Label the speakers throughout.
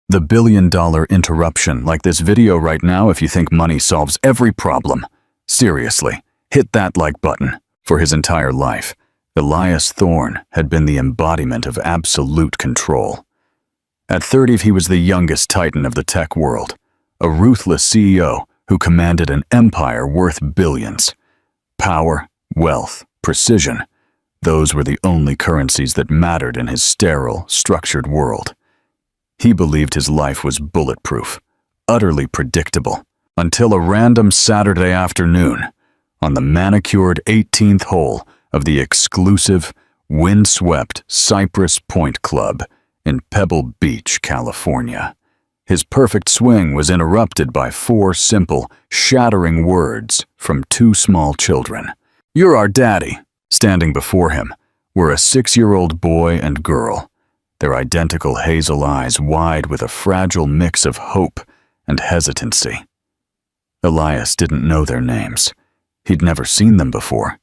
Speaker 1: The billion-dollar interruption, like this video right now if you think money solves every problem. Seriously, hit that like button. For his entire life, Elias Thorne had been the embodiment of absolute control. At 30, he was the youngest titan of the tech world, a ruthless CEO who commanded an empire worth billions. Power, wealth, precision, those were the only currencies that mattered in his sterile, structured world. He believed his life was bulletproof, utterly predictable, until a random Saturday afternoon, on the manicured 18th hole of the exclusive, windswept Cypress Point Club in Pebble Beach, California. His perfect swing was interrupted by 4 simple, shattering words from 2 small children. "You're our daddy." Standing before him were a 6-year-old boy and girl, their identical hazel eyes wide with a fragile mix of hope and hesitancy. Elias didn't know their names. He'd never seen them before.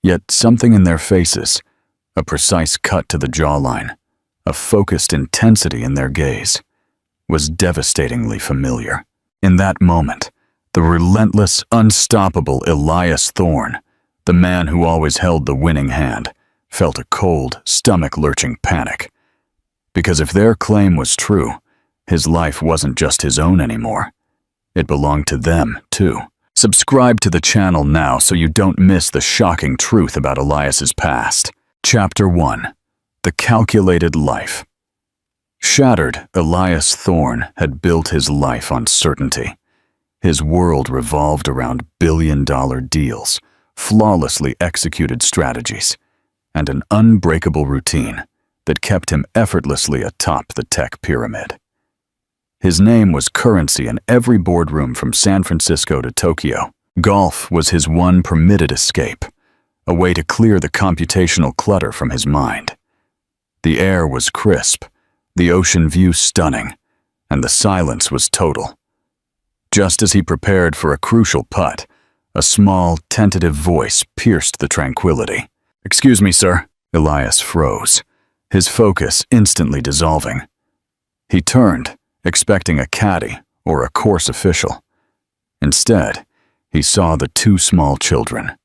Speaker 1: Yet something in their faces, a precise cut to the jawline, a focused intensity in their gaze, was devastatingly familiar. In that moment, the relentless, unstoppable Elias Thorne, the man who always held the winning hand, felt a cold, stomach-lurching panic. Because if their claim was true, his life wasn't just his own anymore. It belonged to them, too. Subscribe to the channel now so you don't miss the shocking truth about Elias's past. Chapter 1. The Calculated Life. Shattered, Elias Thorne had built his life on certainty. His world revolved around billion-dollar deals, flawlessly executed strategies, and an unbreakable routine that kept him effortlessly atop the tech pyramid. His name was currency in every boardroom from San Francisco to Tokyo. Golf was his one permitted escape, a way to clear the computational clutter from his mind. The air was crisp, the ocean view stunning, and the silence was total. Just as he prepared for a crucial putt, a small, tentative voice pierced the tranquility. "Excuse me, sir." Elias froze, his focus instantly dissolving. He turned, expecting a caddy or a course official. Instead, he saw the 2 small children,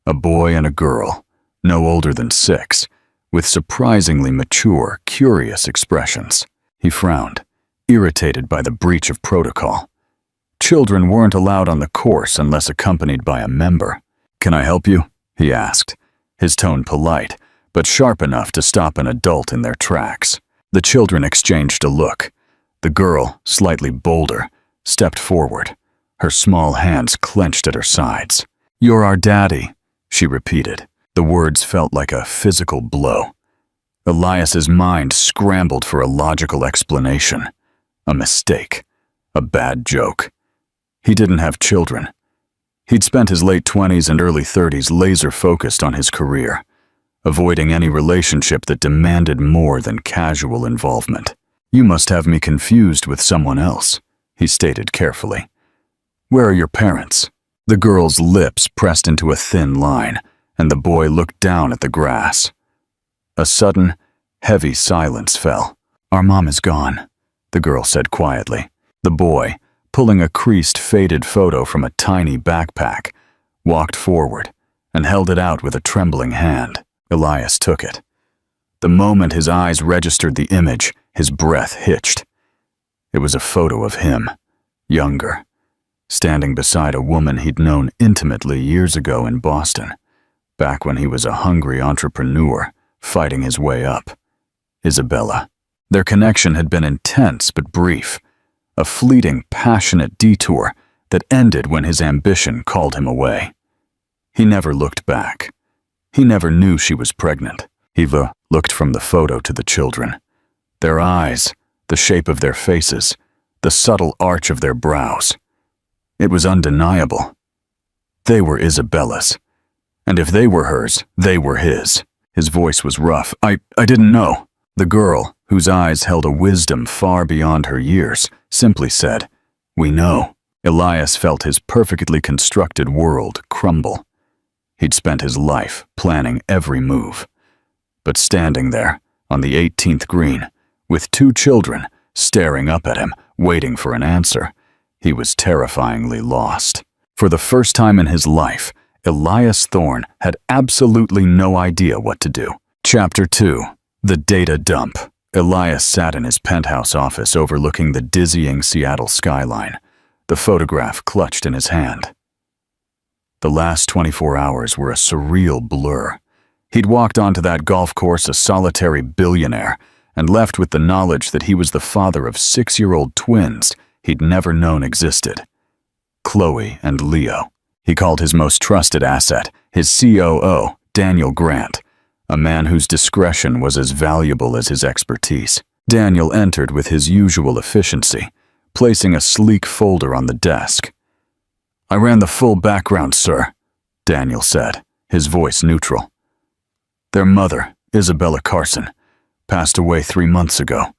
Speaker 1: a boy and a girl, no older than 6, with surprisingly mature, curious expressions. He frowned, irritated by the breach of protocol. Children weren't allowed on the course unless accompanied by a member. "Can I help you?" he asked, his tone polite, but sharp enough to stop an adult in their tracks. The children exchanged a look. The girl, slightly bolder, stepped forward, her small hands clenched at her sides. "You're our daddy," she repeated. The words felt like a physical blow. Elias's mind scrambled for a logical explanation. A mistake. A bad joke. He didn't have children. He'd spent his late 20s and early 30s laser-focused on his career, avoiding any relationship that demanded more than casual involvement. "You must have me confused with someone else," he stated carefully. "Where are your parents?" The girl's lips pressed into a thin line, and the boy looked down at the grass. A sudden, heavy silence fell. "Our mom is gone," the girl said quietly. The boy, pulling a creased, faded photo from a tiny backpack, walked forward and held it out with a trembling hand. Elias took it. The moment his eyes registered the image, his breath hitched. It was a photo of him, younger, standing beside a woman he'd known intimately years ago in Boston, back when he was a hungry entrepreneur fighting his way up. Isabella. Their connection had been intense but brief, a fleeting, passionate detour that ended when his ambition called him away. He never looked back. He never knew she was pregnant. Eva looked from the photo to the children. Their eyes, the shape of their faces, the subtle arch of their brows. It was undeniable. They were Isabella's. And if they were hers, they were his. His voice was rough. I didn't know." The girl, whose eyes held a wisdom far beyond her years, simply said, "We know." Elias felt his perfectly constructed world crumble. He'd spent his life planning every move. But standing there, on the 18th green, with 2 children, staring up at him, waiting for an answer. He was terrifyingly lost. For the first time in his life, Elias Thorne had absolutely no idea what to do. Chapter 2. The Data Dump. Elias sat in his penthouse office overlooking the dizzying Seattle skyline, the photograph clutched in his hand. The last 24 hours were a surreal blur. He'd walked onto that golf course a solitary billionaire and left with the knowledge that he was the father of 6-year-old twins he'd never known existed. Chloe and Leo. He called his most trusted asset, his COO, Daniel Grant, a man whose discretion was as valuable as his expertise. Daniel entered with his usual efficiency, placing a sleek folder on the desk. "I ran the full background, sir," Daniel said, his voice neutral. "Their mother, Isabella Carson, passed away 3 months ago.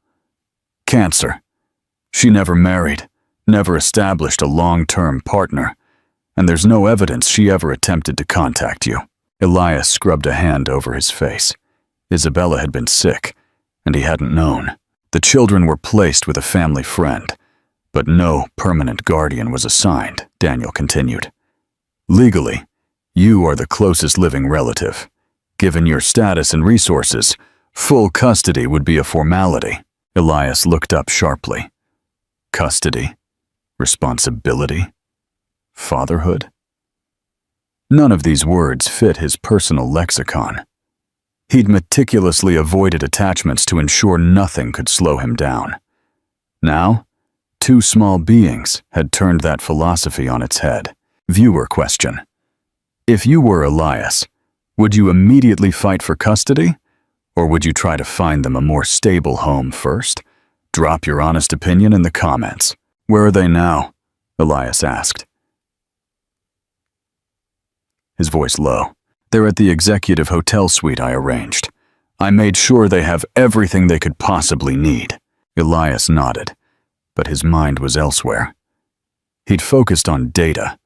Speaker 1: Cancer. She never married, never established a long-term partner, and there's no evidence she ever attempted to contact you." Elias scrubbed a hand over his face. Isabella had been sick, and he hadn't known. The children were placed with a family friend, but no permanent guardian was assigned, Daniel continued. "Legally, you are the closest living relative. Given your status and resources, full custody would be a formality." Elias looked up sharply. Custody? Responsibility? Fatherhood? None of these words fit his personal lexicon. He'd meticulously avoided attachments to ensure nothing could slow him down. Now, 2 small beings had turned that philosophy on its head. Viewer question. If you were Elias, would you immediately fight for custody? Or would you try to find them a more stable home first? Drop your honest opinion in the comments. "Where are they now?" Elias asked. His voice low. "They're at the executive hotel suite I arranged. I made sure they have everything they could possibly need." Elias nodded, but his mind was elsewhere. He'd focused on data,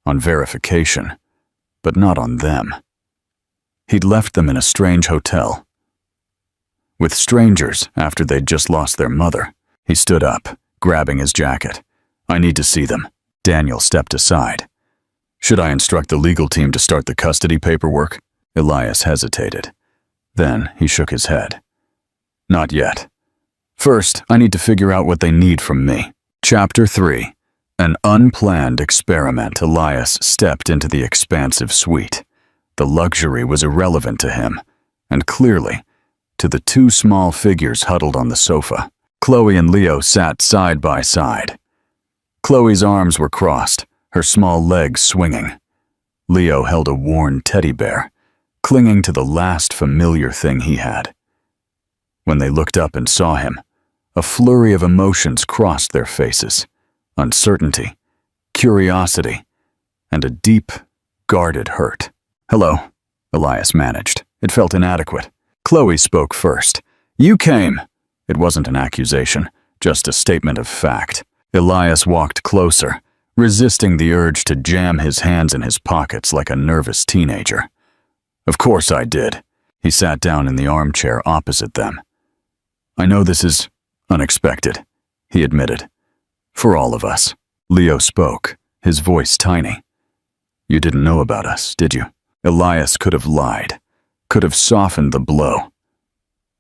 Speaker 1: on verification, but not on them. He'd left them in a strange hotel, with strangers after they'd just lost their mother. He stood up, grabbing his jacket. "I need to see them." Daniel stepped aside. "Should I instruct the legal team to start the custody paperwork?" Elias hesitated. Then he shook his head. "Not yet. First, I need to figure out what they need from me." Chapter 3. An unplanned experiment. Elias stepped into the expansive suite. The luxury was irrelevant to him, and clearly, to the 2 small figures huddled on the sofa. Chloe and Leo sat side by side. Chloe's arms were crossed, her small legs swinging. Leo held a worn teddy bear, clinging to the last familiar thing he had. When they looked up and saw him, a flurry of emotions crossed their faces. Uncertainty, curiosity, and a deep, guarded hurt. "Hello," Elias managed. It felt inadequate. Chloe spoke first. "You came." It wasn't an accusation, just a statement of fact. Elias walked closer, resisting the urge to jam his hands in his pockets like a nervous teenager. "Of course I did." He sat down in the armchair opposite them. "I know this is unexpected," he admitted. "For all of us." Leo spoke, his voice tiny. "You didn't know about us, did you?" Elias could have lied, could have softened the blow.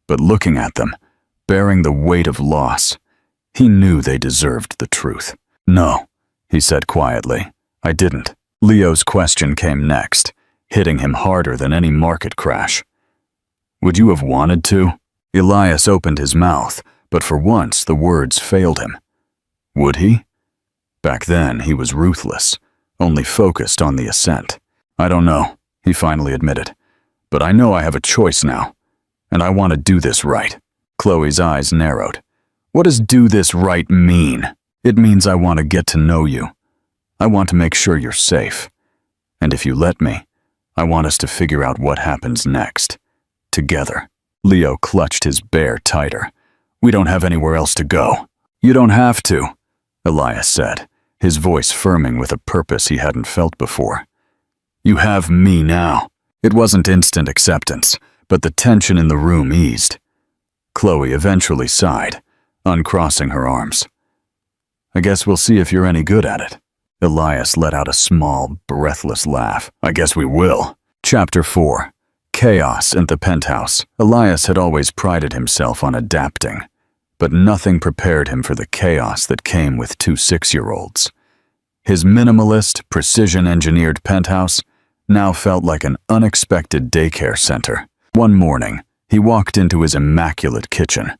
Speaker 1: But looking at them, bearing the weight of loss, he knew they deserved the truth. "No," he said quietly. "I didn't." Leo's question came next, hitting him harder than any market crash. "Would you have wanted to?" Elias opened his mouth, but for once the words failed him. Would he? Back then he was ruthless, only focused on the ascent. "I don't know," he finally admitted. "But I know I have a choice now, and I want to do this right." Chloe's eyes narrowed. "What does do this right mean?" "It means I want to get to know you. I want to make sure you're safe. And if you let me, I want us to figure out what happens next. Together." Leo clutched his bear tighter. "We don't have anywhere else to go." "You don't have to," Elias said, his voice firming with a purpose he hadn't felt before. "You have me now." It wasn't instant acceptance, but the tension in the room eased. Chloe eventually sighed, uncrossing her arms. I guess we'll see if you're any good at it. Elias let out a small, breathless laugh. I guess we will. Chapter 4. Chaos in the Penthouse. Elias had always prided himself on adapting, but nothing prepared him for the chaos that came with 2 6-year-olds. His minimalist, precision-engineered penthouse now felt like an unexpected daycare center. One morning, he walked into his immaculate kitchen.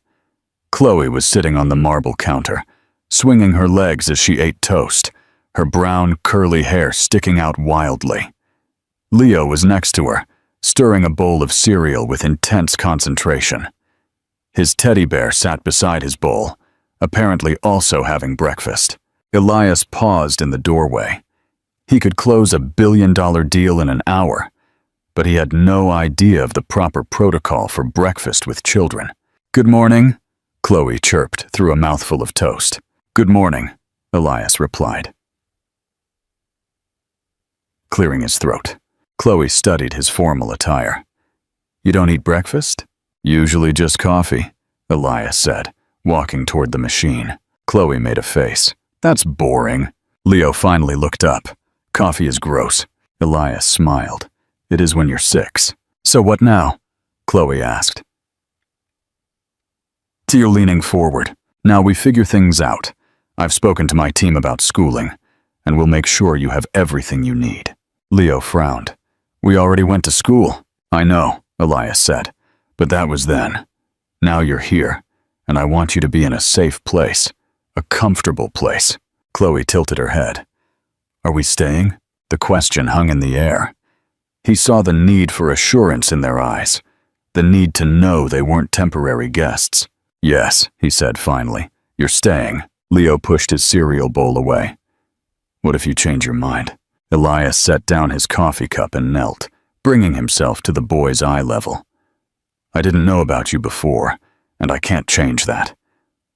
Speaker 1: Chloe was sitting on the marble counter, swinging her legs as she ate toast, her brown, curly hair sticking out wildly. Leo was next to her, stirring a bowl of cereal with intense concentration. His teddy bear sat beside his bowl, apparently also having breakfast. Elias paused in the doorway. He could close a billion-dollar deal in an hour, but he had no idea of the proper protocol for breakfast with children. "Good morning," Chloe chirped through a mouthful of toast. "Good morning," Elias replied, clearing his throat. Chloe studied his formal attire. "You don't eat breakfast?" "Usually just coffee," Elias said, walking toward the machine. Chloe made a face. "That's boring." Leo finally looked up. "Coffee is gross." Elias smiled. "It is when you're 6. "So what now?" Chloe asked. You're leaning forward. "Now we figure things out. I've spoken to my team about schooling, and we'll make sure you have everything you need." Leo frowned. "We already went to school." "I know," Elias said, "but that was then. Now you're here, and I want you to be in a safe place, a comfortable place." Chloe tilted her head. "Are we staying?" The question hung in the air. He saw the need for assurance in their eyes, the need to know they weren't temporary guests. "Yes," he said finally. "You're staying." Leo pushed his cereal bowl away. "What if you change your mind?" Elias set down his coffee cup and knelt, bringing himself to the boy's eye level. "I didn't know about you before, and I can't change that.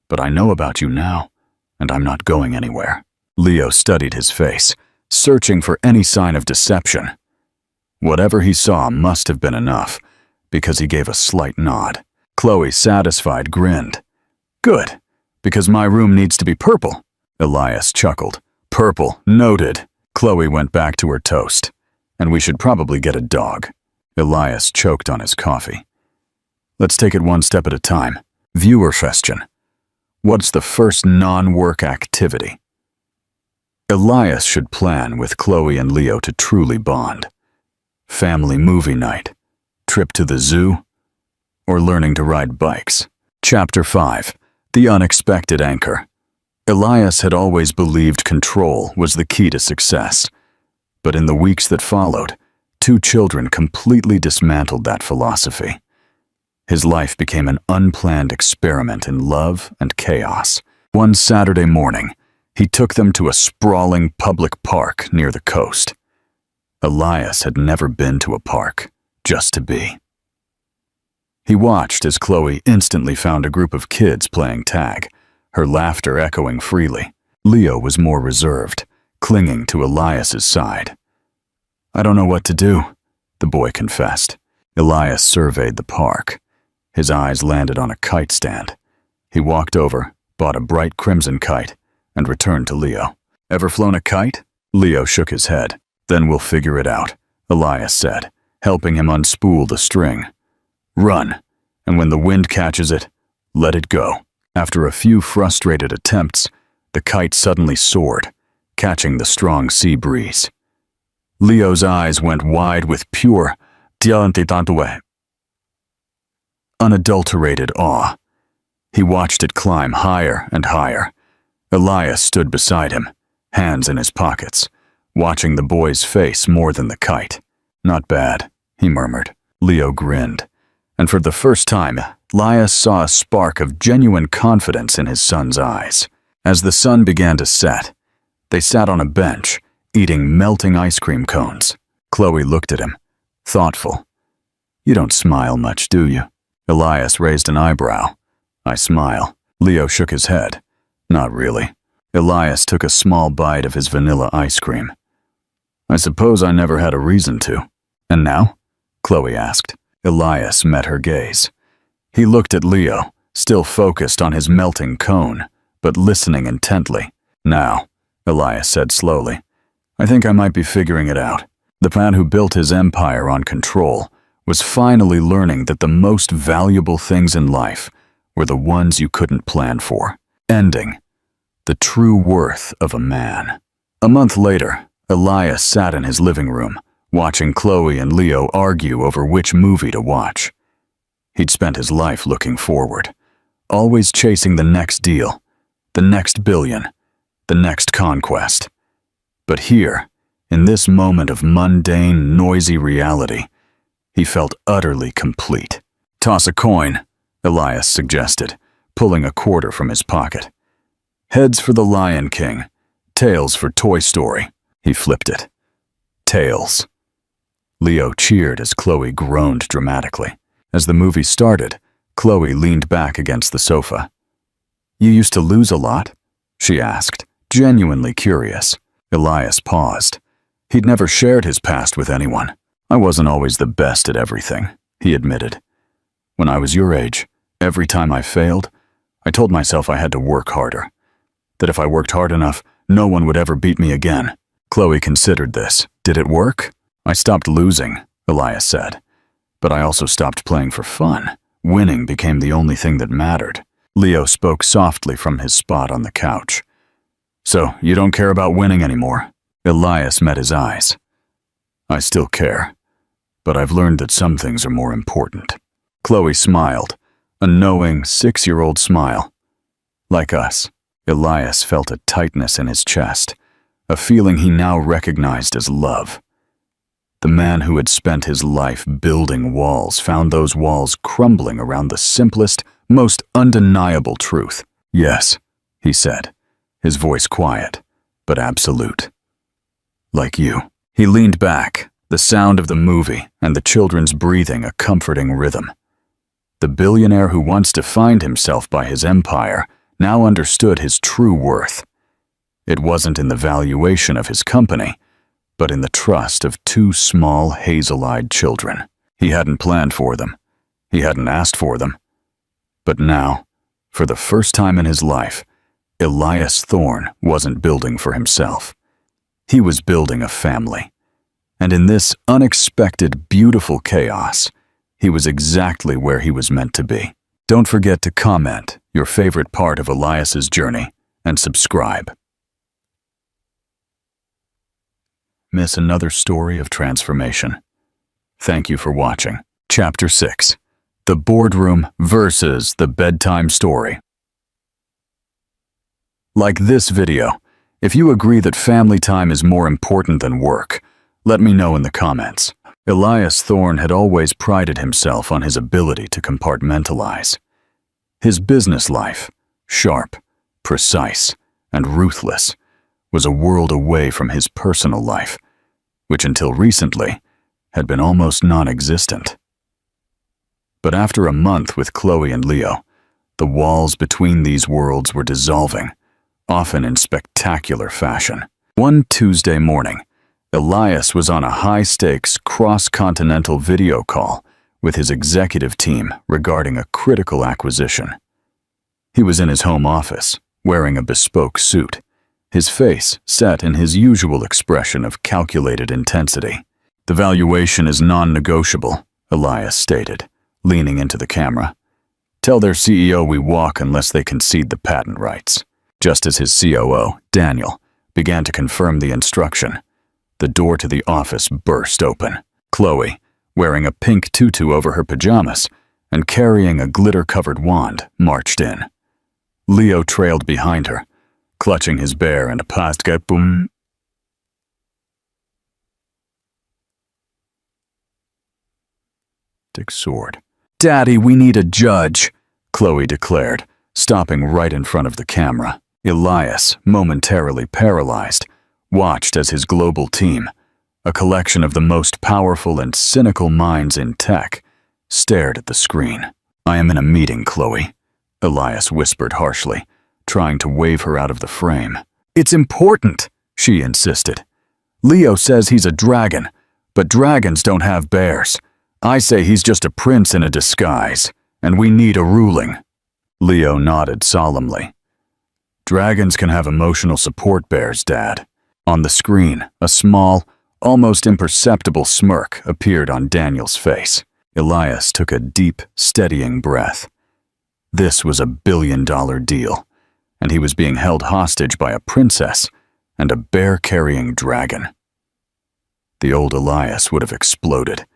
Speaker 1: But I know about you now, and I'm not going anywhere." Leo studied his face, searching for any sign of deception. Whatever he saw must have been enough, because he gave a slight nod. Chloe, satisfied, grinned. "Good, because my room needs to be purple." Elias chuckled. "Purple, noted." Chloe went back to her toast. "And we should probably get a dog." Elias choked on his coffee. "Let's take it one step at a time. Viewer question. What's the first non-work activity?" Elias should plan with Chloe and Leo to truly bond. Family movie night, trip to the zoo, or learning to ride bikes. Chapter 5. The Unexpected Anchor. Elias had always believed control was the key to success, but in the weeks that followed, 2 children completely dismantled that philosophy. His life became an unplanned experiment in love and chaos. One Saturday morning, he took them to a sprawling public park near the coast. Elias had never been to a park, just to be. He watched as Chloe instantly found a group of kids playing tag, her laughter echoing freely. Leo was more reserved, clinging to Elias's side. "I don't know what to do," the boy confessed. Elias surveyed the park. His eyes landed on a kite stand. He walked over, bought a bright crimson kite, and returned to Leo. "Ever flown a kite?" Leo shook his head. "Then we'll figure it out," Elias said, helping him unspool the string. "Run, and when the wind catches it, let it go." After a few frustrated attempts, the kite suddenly soared, catching the strong sea breeze. Leo's eyes went wide with pure, unadulterated awe. He watched it climb higher and higher. Elias stood beside him, hands in his pockets, watching the boy's face more than the kite. "Not bad," he murmured. Leo grinned, and for the first time, Elias saw a spark of genuine confidence in his son's eyes. As the sun began to set, they sat on a bench, eating melting ice cream cones. Chloe looked at him, thoughtful. "You don't smile much, do you?" Elias raised an eyebrow. "I smile." Leo shook his head. "Not really." Elias took a small bite of his vanilla ice cream. "I suppose I never had a reason to." "And now?" Chloe asked. Elias met her gaze. He looked at Leo, still focused on his melting cone, but listening intently. "Now," Elias said slowly, "I think I might be figuring it out." The man who built his empire on control was finally learning that the most valuable things in life were the ones you couldn't plan for. Ending the true worth of a man. A month later, Elias sat in his living room, watching Chloe and Leo argue over which movie to watch. He'd spent his life looking forward, always chasing the next deal, the next billion, the next conquest. But here, in this moment of mundane, noisy reality, he felt utterly complete. "Toss a coin," Elias suggested, pulling a quarter from his pocket. "Heads for The Lion King, tails for Toy Story." He flipped it. Tails. Leo cheered as Chloe groaned dramatically. As the movie started, Chloe leaned back against the sofa. "You used to lose a lot?" she asked, genuinely curious. Elias paused. He'd never shared his past with anyone. "I wasn't always the best at everything," he admitted. "When I was your age, every time I failed, I told myself I had to work harder. That if I worked hard enough, no one would ever beat me again." Chloe considered this. "Did it work?" "I stopped losing," Elias said. "But I also stopped playing for fun. Winning became the only thing that mattered." Leo spoke softly from his spot on the couch. "So, you don't care about winning anymore?" Elias met his eyes. "I still care, but I've learned that some things are more important." Chloe smiled, a knowing 6-year-old smile. Like us, Elias felt a tightness in his chest, a feeling he now recognized as love. The man who had spent his life building walls found those walls crumbling around the simplest, most undeniable truth. "Yes," he said, his voice quiet, but absolute. "Like you." He leaned back, the sound of the movie and the children's breathing a comforting rhythm. The billionaire who once defined himself by his empire now understood his true worth. It wasn't in the valuation of his company, but in the trust of 2 small, hazel-eyed children. He hadn't planned for them. He hadn't asked for them. But now, for the first time in his life, Elias Thorne wasn't building for himself. He was building a family. And in this unexpected, beautiful chaos, he was exactly where he was meant to be. Don't forget to comment your favorite part of Elias's journey and subscribe. Miss another story of transformation? Thank you for watching. Chapter 6. The Boardroom versus the Bedtime Story. Like this video, if you agree that family time is more important than work, let me know in the comments. Elias Thorne had always prided himself on his ability to compartmentalize. His business life, sharp, precise, and ruthless, was a world away from his personal life, which until recently had been almost non-existent. But after a month with Chloe and Leo, the walls between these worlds were dissolving, often in spectacular fashion. One Tuesday morning, Elias was on a high-stakes, cross-continental video call with his executive team regarding a critical acquisition. He was in his home office, wearing a bespoke suit, his face set in his usual expression of calculated intensity. "The valuation is non-negotiable," Elias stated, leaning into the camera. "Tell their CEO we walk unless they concede the patent rights." Just as his COO, Daniel, began to confirm the instruction, the door to the office burst open. Chloe, wearing a pink tutu over her pajamas and carrying a glitter-covered wand, marched in. Leo trailed behind her, clutching his bear and a pastgeboom. Sword. "Daddy, we need a judge," Chloe declared, stopping right in front of the camera. Elias, momentarily paralyzed, watched as his global team, a collection of the most powerful and cynical minds in tech, stared at the screen. "I am in a meeting, Chloe," Elias whispered harshly, trying to wave her out of the frame. "It's important," she insisted. "Leo says he's a dragon, but dragons don't have bears. I say he's just a prince in a disguise, and we need a ruling." Leo nodded solemnly. Dragons can have emotional support bears, Dad. On the screen, a small, almost imperceptible smirk appeared on Daniel's face. Elias took a deep, steadying breath. This was a billion-dollar deal, and he was being held hostage by a princess and a bear-carrying dragon. The old Elias would have exploded.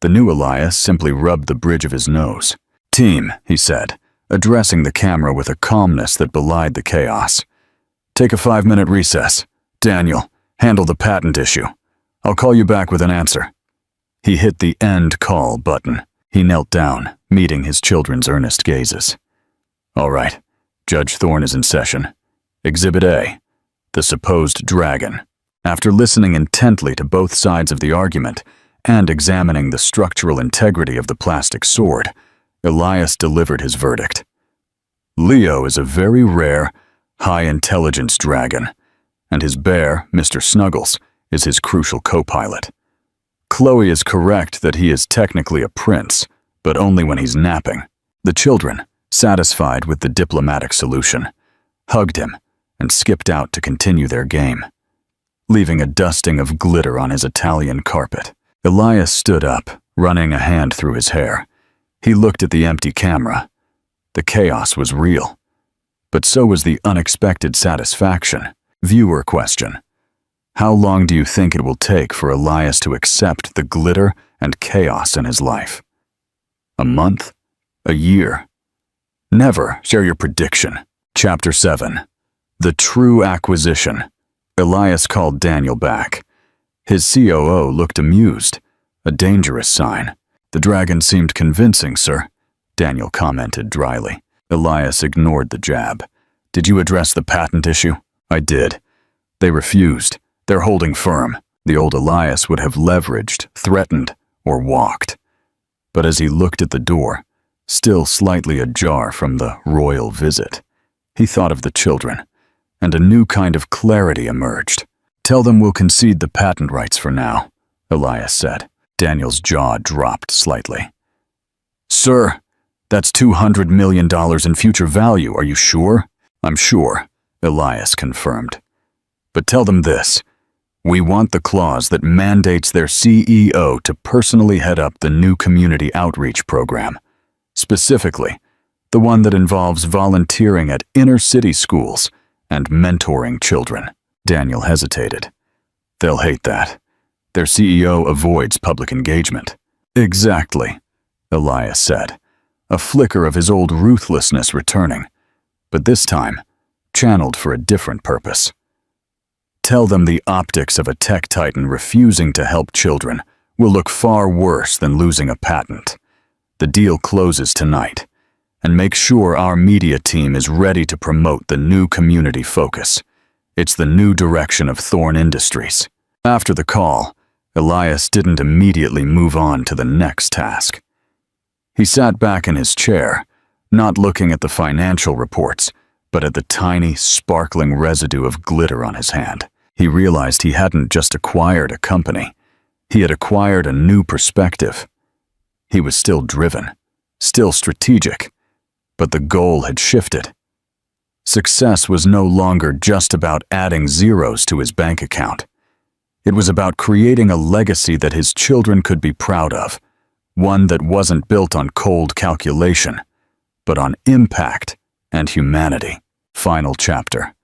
Speaker 1: The new Elias simply rubbed the bridge of his nose. "Team," he said, addressing the camera with a calmness that belied the chaos. "Take a 5-minute recess. Daniel, handle the patent issue. I'll call you back with an answer." He hit the end call button. He knelt down, meeting his children's earnest gazes. "All right, Judge Thorne is in session. Exhibit A, the supposed dragon." After listening intently to both sides of the argument and examining the structural integrity of the plastic sword, Elias delivered his verdict. "Leo is a very rare, high-intelligence dragon, and his bear, Mr. Snuggles, is his crucial co-pilot. Chloe is correct that he is technically a prince, but only when he's napping." The children, satisfied with the diplomatic solution, hugged him and skipped out to continue their game, leaving a dusting of glitter on his Italian carpet. Elias stood up, running a hand through his hair. He looked at the empty camera. The chaos was real, but so was the unexpected satisfaction. Viewer question: how long do you think it will take for Elias to accept the glitter and chaos in his life? A month? A year? Never share your prediction. Chapter 7. The True Acquisition. Elias called Daniel back. His COO looked amused, a dangerous sign. "The dragon seemed convincing, sir," Daniel commented dryly. Elias ignored the jab. "Did you address the patent issue?" "I did. They refused. They're holding firm." The old Elias would have leveraged, threatened, or walked. But as he looked at the door, still slightly ajar from the royal visit, he thought of the children, and a new kind of clarity emerged. "Tell them we'll concede the patent rights for now," Elias said. Daniel's jaw dropped slightly. "Sir, that's $200 million in future value, are you sure?" "I'm sure," Elias confirmed. "But tell them this. We want the clause that mandates their CEO to personally head up the new community outreach program. Specifically, the one that involves volunteering at inner-city schools and mentoring children." Daniel hesitated. "They'll hate that. Their CEO avoids public engagement." "Exactly," Elias said, a flicker of his old ruthlessness returning, but this time channeled for a different purpose. "Tell them the optics of a tech titan refusing to help children will look far worse than losing a patent. The deal closes tonight, and make sure our media team is ready to promote the new community focus. It's the new direction of Thorne Industries." After the call, Elias didn't immediately move on to the next task. He sat back in his chair, not looking at the financial reports, but at the tiny, sparkling residue of glitter on his hand. He realized he hadn't just acquired a company. He had acquired a new perspective. He was still driven, still strategic, but the goal had shifted. Success was no longer just about adding zeros to his bank account. It was about creating a legacy that his children could be proud of, one that wasn't built on cold calculation, but on impact and humanity. Final chapter.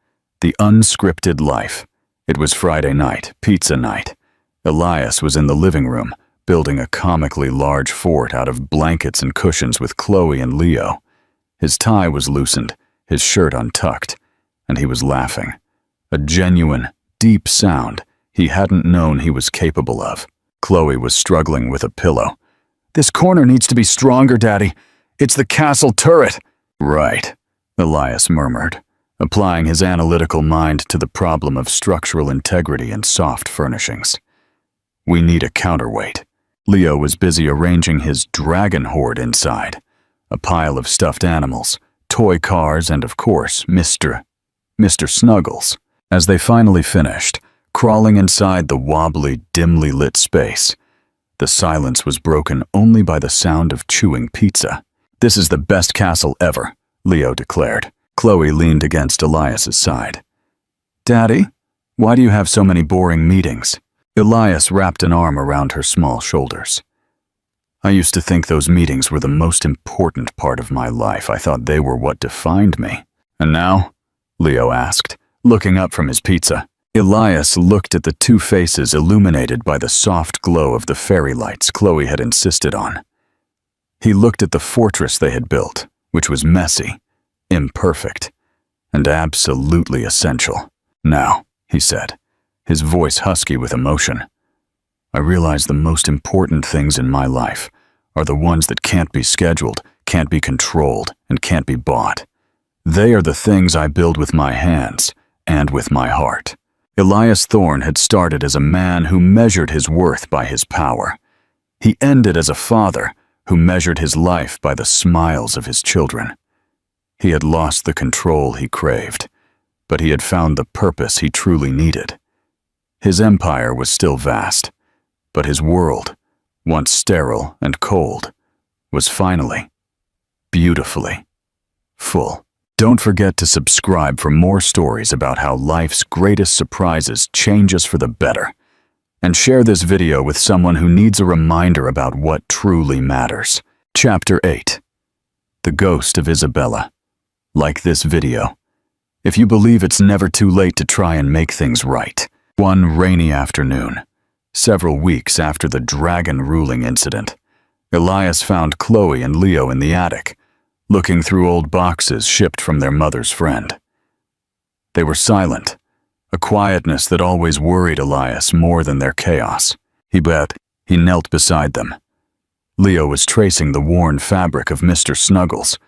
Speaker 1: The unscripted life. It was Friday night, pizza night. Elias was in the living room, building a comically large fort out of blankets and cushions with Chloe and Leo. His tie was loosened, his shirt untucked, and he was laughing. A genuine, deep sound he hadn't known he was capable of. Chloe was struggling with a pillow. "This corner needs to be stronger, Daddy. It's the castle turret." "Right," Elias murmured, applying his analytical mind to the problem of structural integrity in soft furnishings. "We need a counterweight." Leo was busy arranging his dragon hoard inside, a pile of stuffed animals, toy cars, and of course, Mr. Snuggles. As they finally finished, crawling inside the wobbly, dimly lit space, the silence was broken only by the sound of chewing pizza. "This is the best castle ever," Leo declared. Chloe leaned against Elias's side. Daddy, why do you have so many boring meetings? Elias wrapped an arm around her small shoulders. I used to think those meetings were the most important part of my life. I thought they were what defined me. And now? Leo asked, looking up from his pizza. Elias looked at the two faces illuminated by the soft glow of the fairy lights Chloe had insisted on. He looked at the fortress they had built, which was messy, imperfect, and absolutely essential. Now, he said, his voice husky with emotion, I realize the most important things in my life are the ones that can't be scheduled, can't be controlled, and can't be bought. They are the things I build with my hands and with my heart. Elias Thorne had started as a man who measured his worth by his power. He ended as a father who measured his life by the smiles of his children. He had lost the control he craved, but he had found the purpose he truly needed. His empire was still vast, but his world, once sterile and cold, was finally, beautifully, full. Don't forget to subscribe for more stories about how life's greatest surprises change us for the better. And share this video with someone who needs a reminder about what truly matters. Chapter 8. The Ghost of Isabella. Like this video, if you believe it's never too late to try and make things right. One rainy afternoon, several weeks after the dragon-ruling incident, Elias found Chloe and Leo in the attic, looking through old boxes shipped from their mother's friend. They were silent, a quietness that always worried Elias more than their chaos. He knelt beside them. Leo was tracing the worn fabric of Mr. Snuggles,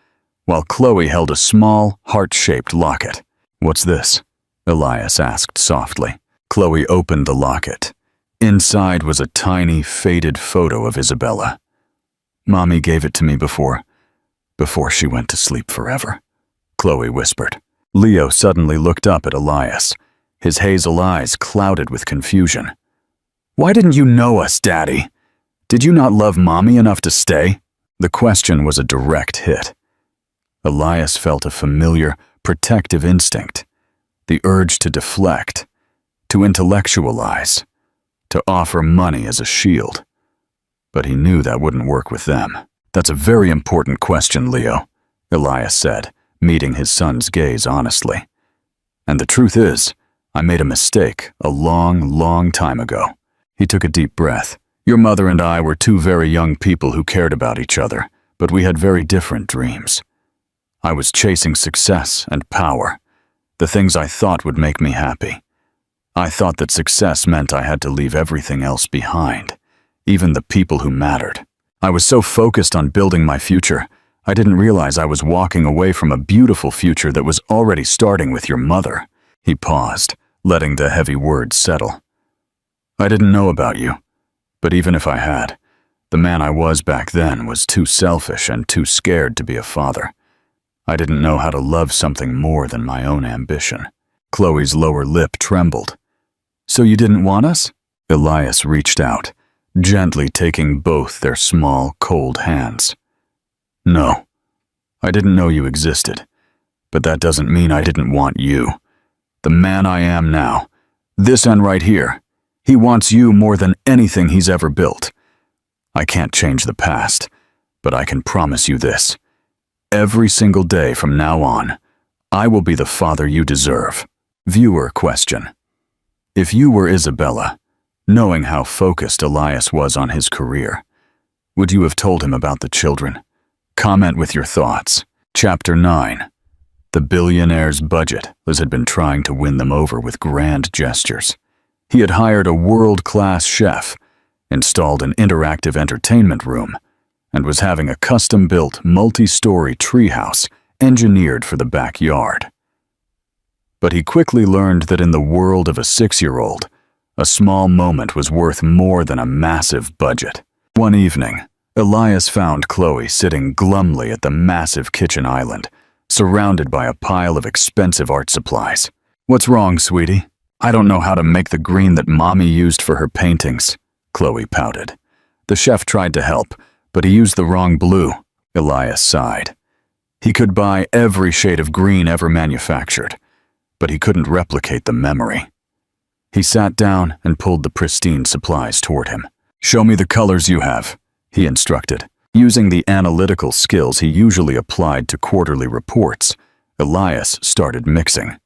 Speaker 1: while Chloe held a small, heart-shaped locket. What's this? Elias asked softly. Chloe opened the locket. Inside was a tiny, faded photo of Isabella. Mommy gave it to me before she went to sleep forever, Chloe whispered. Leo suddenly looked up at Elias, his hazel eyes clouded with confusion. Why didn't you know us, Daddy? Did you not love Mommy enough to stay? The question was a direct hit. Elias felt a familiar, protective instinct, the urge to deflect, to intellectualize, to offer money as a shield. But he knew that wouldn't work with them. That's a very important question, Leo, Elias said, meeting his son's gaze honestly. And the truth is, I made a mistake a long, long time ago. He took a deep breath. Your mother and I were two very young people who cared about each other, but we had very different dreams. I was chasing success and power, the things I thought would make me happy. I thought that success meant I had to leave everything else behind, even the people who mattered. I was so focused on building my future, I didn't realize I was walking away from a beautiful future that was already starting with your mother. He paused, letting the heavy words settle. I didn't know about you, but even if I had, the man I was back then was too selfish and too scared to be a father. I didn't know how to love something more than my own ambition. Chloe's lower lip trembled. So you didn't want us? Elias reached out, gently taking both their small, cold hands. No, I didn't know you existed, but that doesn't mean I didn't want you. The man I am now, this end right here, he wants you more than anything he's ever built. I can't change the past, but I can promise you this. Every single day from now on, I will be the father you deserve. Viewer question. If you were Isabella, knowing how focused Elias was on his career, would you have told him about the children? Comment with your thoughts. Chapter 9. The billionaire's budget. Liz had been trying to win them over with grand gestures. He had hired a world-class chef, installed an interactive entertainment room, and was having a custom-built, multi-story treehouse engineered for the backyard. But he quickly learned that in the world of a 6-year-old, a small moment was worth more than a massive budget. One evening, Elias found Chloe sitting glumly at the massive kitchen island, surrounded by a pile of expensive art supplies. What's wrong, sweetie? I don't know how to make the green that Mommy used for her paintings, Chloe pouted. The chef tried to help, but he used the wrong blue. Elias sighed. He could buy every shade of green ever manufactured, but he couldn't replicate the memory. He sat down and pulled the pristine supplies toward him. "Show me the colors you have," he instructed. Using the analytical skills he usually applied to quarterly reports, Elias started mixing.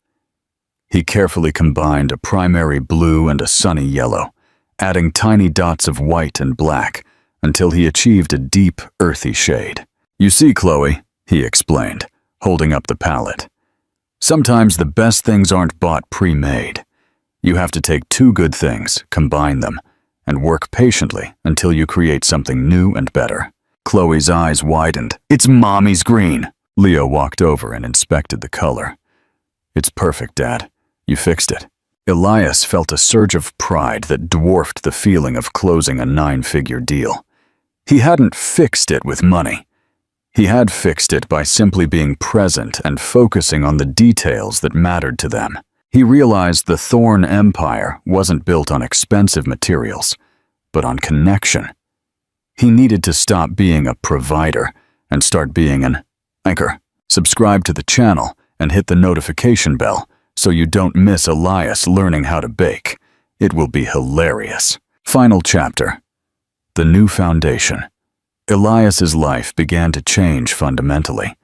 Speaker 1: He carefully combined a primary blue and a sunny yellow, adding tiny dots of white and black until he achieved a deep, earthy shade. "You see, Chloe," he explained, holding up the palette. "Sometimes the best things aren't bought pre-made. You have to take two good things, combine them, and work patiently until you create something new and better." Chloe's eyes widened. "It's Mommy's green." Leo walked over and inspected the color. "It's perfect, Dad. You fixed it." Elias felt a surge of pride that dwarfed the feeling of closing a 9-figure deal. He hadn't fixed it with money. He had fixed it by simply being present and focusing on the details that mattered to them. He realized the Thorn Empire wasn't built on expensive materials, but on connection. He needed to stop being a provider and start being an anchor. Subscribe to the channel and hit the notification bell so you don't miss Elias learning how to bake. It will be hilarious. Final chapter. The new foundation. Elias's life began to change fundamentally.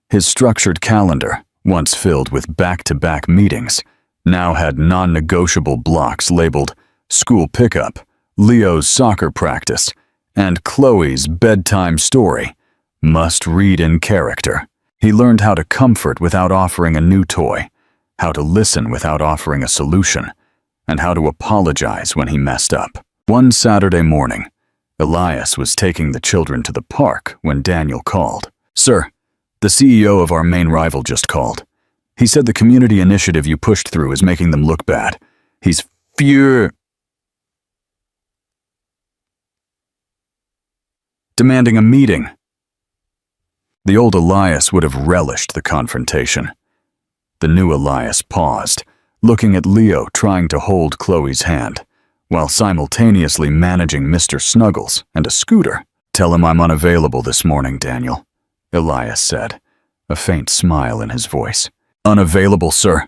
Speaker 1: His structured calendar, once filled with back-to-back meetings, now had non-negotiable blocks labeled school pickup, Leo's soccer practice, and Chloe's bedtime story, must read in character. He learned how to comfort without offering a new toy, how to listen without offering a solution, and how to apologize when he messed up. One Saturday morning, Elias was taking the children to the park when Daniel called. "Sir, the CEO of our main rival just called. He said the community initiative you pushed through is making them look bad. He's demanding a meeting." The old Elias would have relished the confrontation. The new Elias paused, looking at Leo trying to hold Chloe's hand, while simultaneously managing Mr. Snuggles and a scooter. "Tell him I'm unavailable this morning, Daniel," Elias said, a faint smile in his voice. "Unavailable, sir,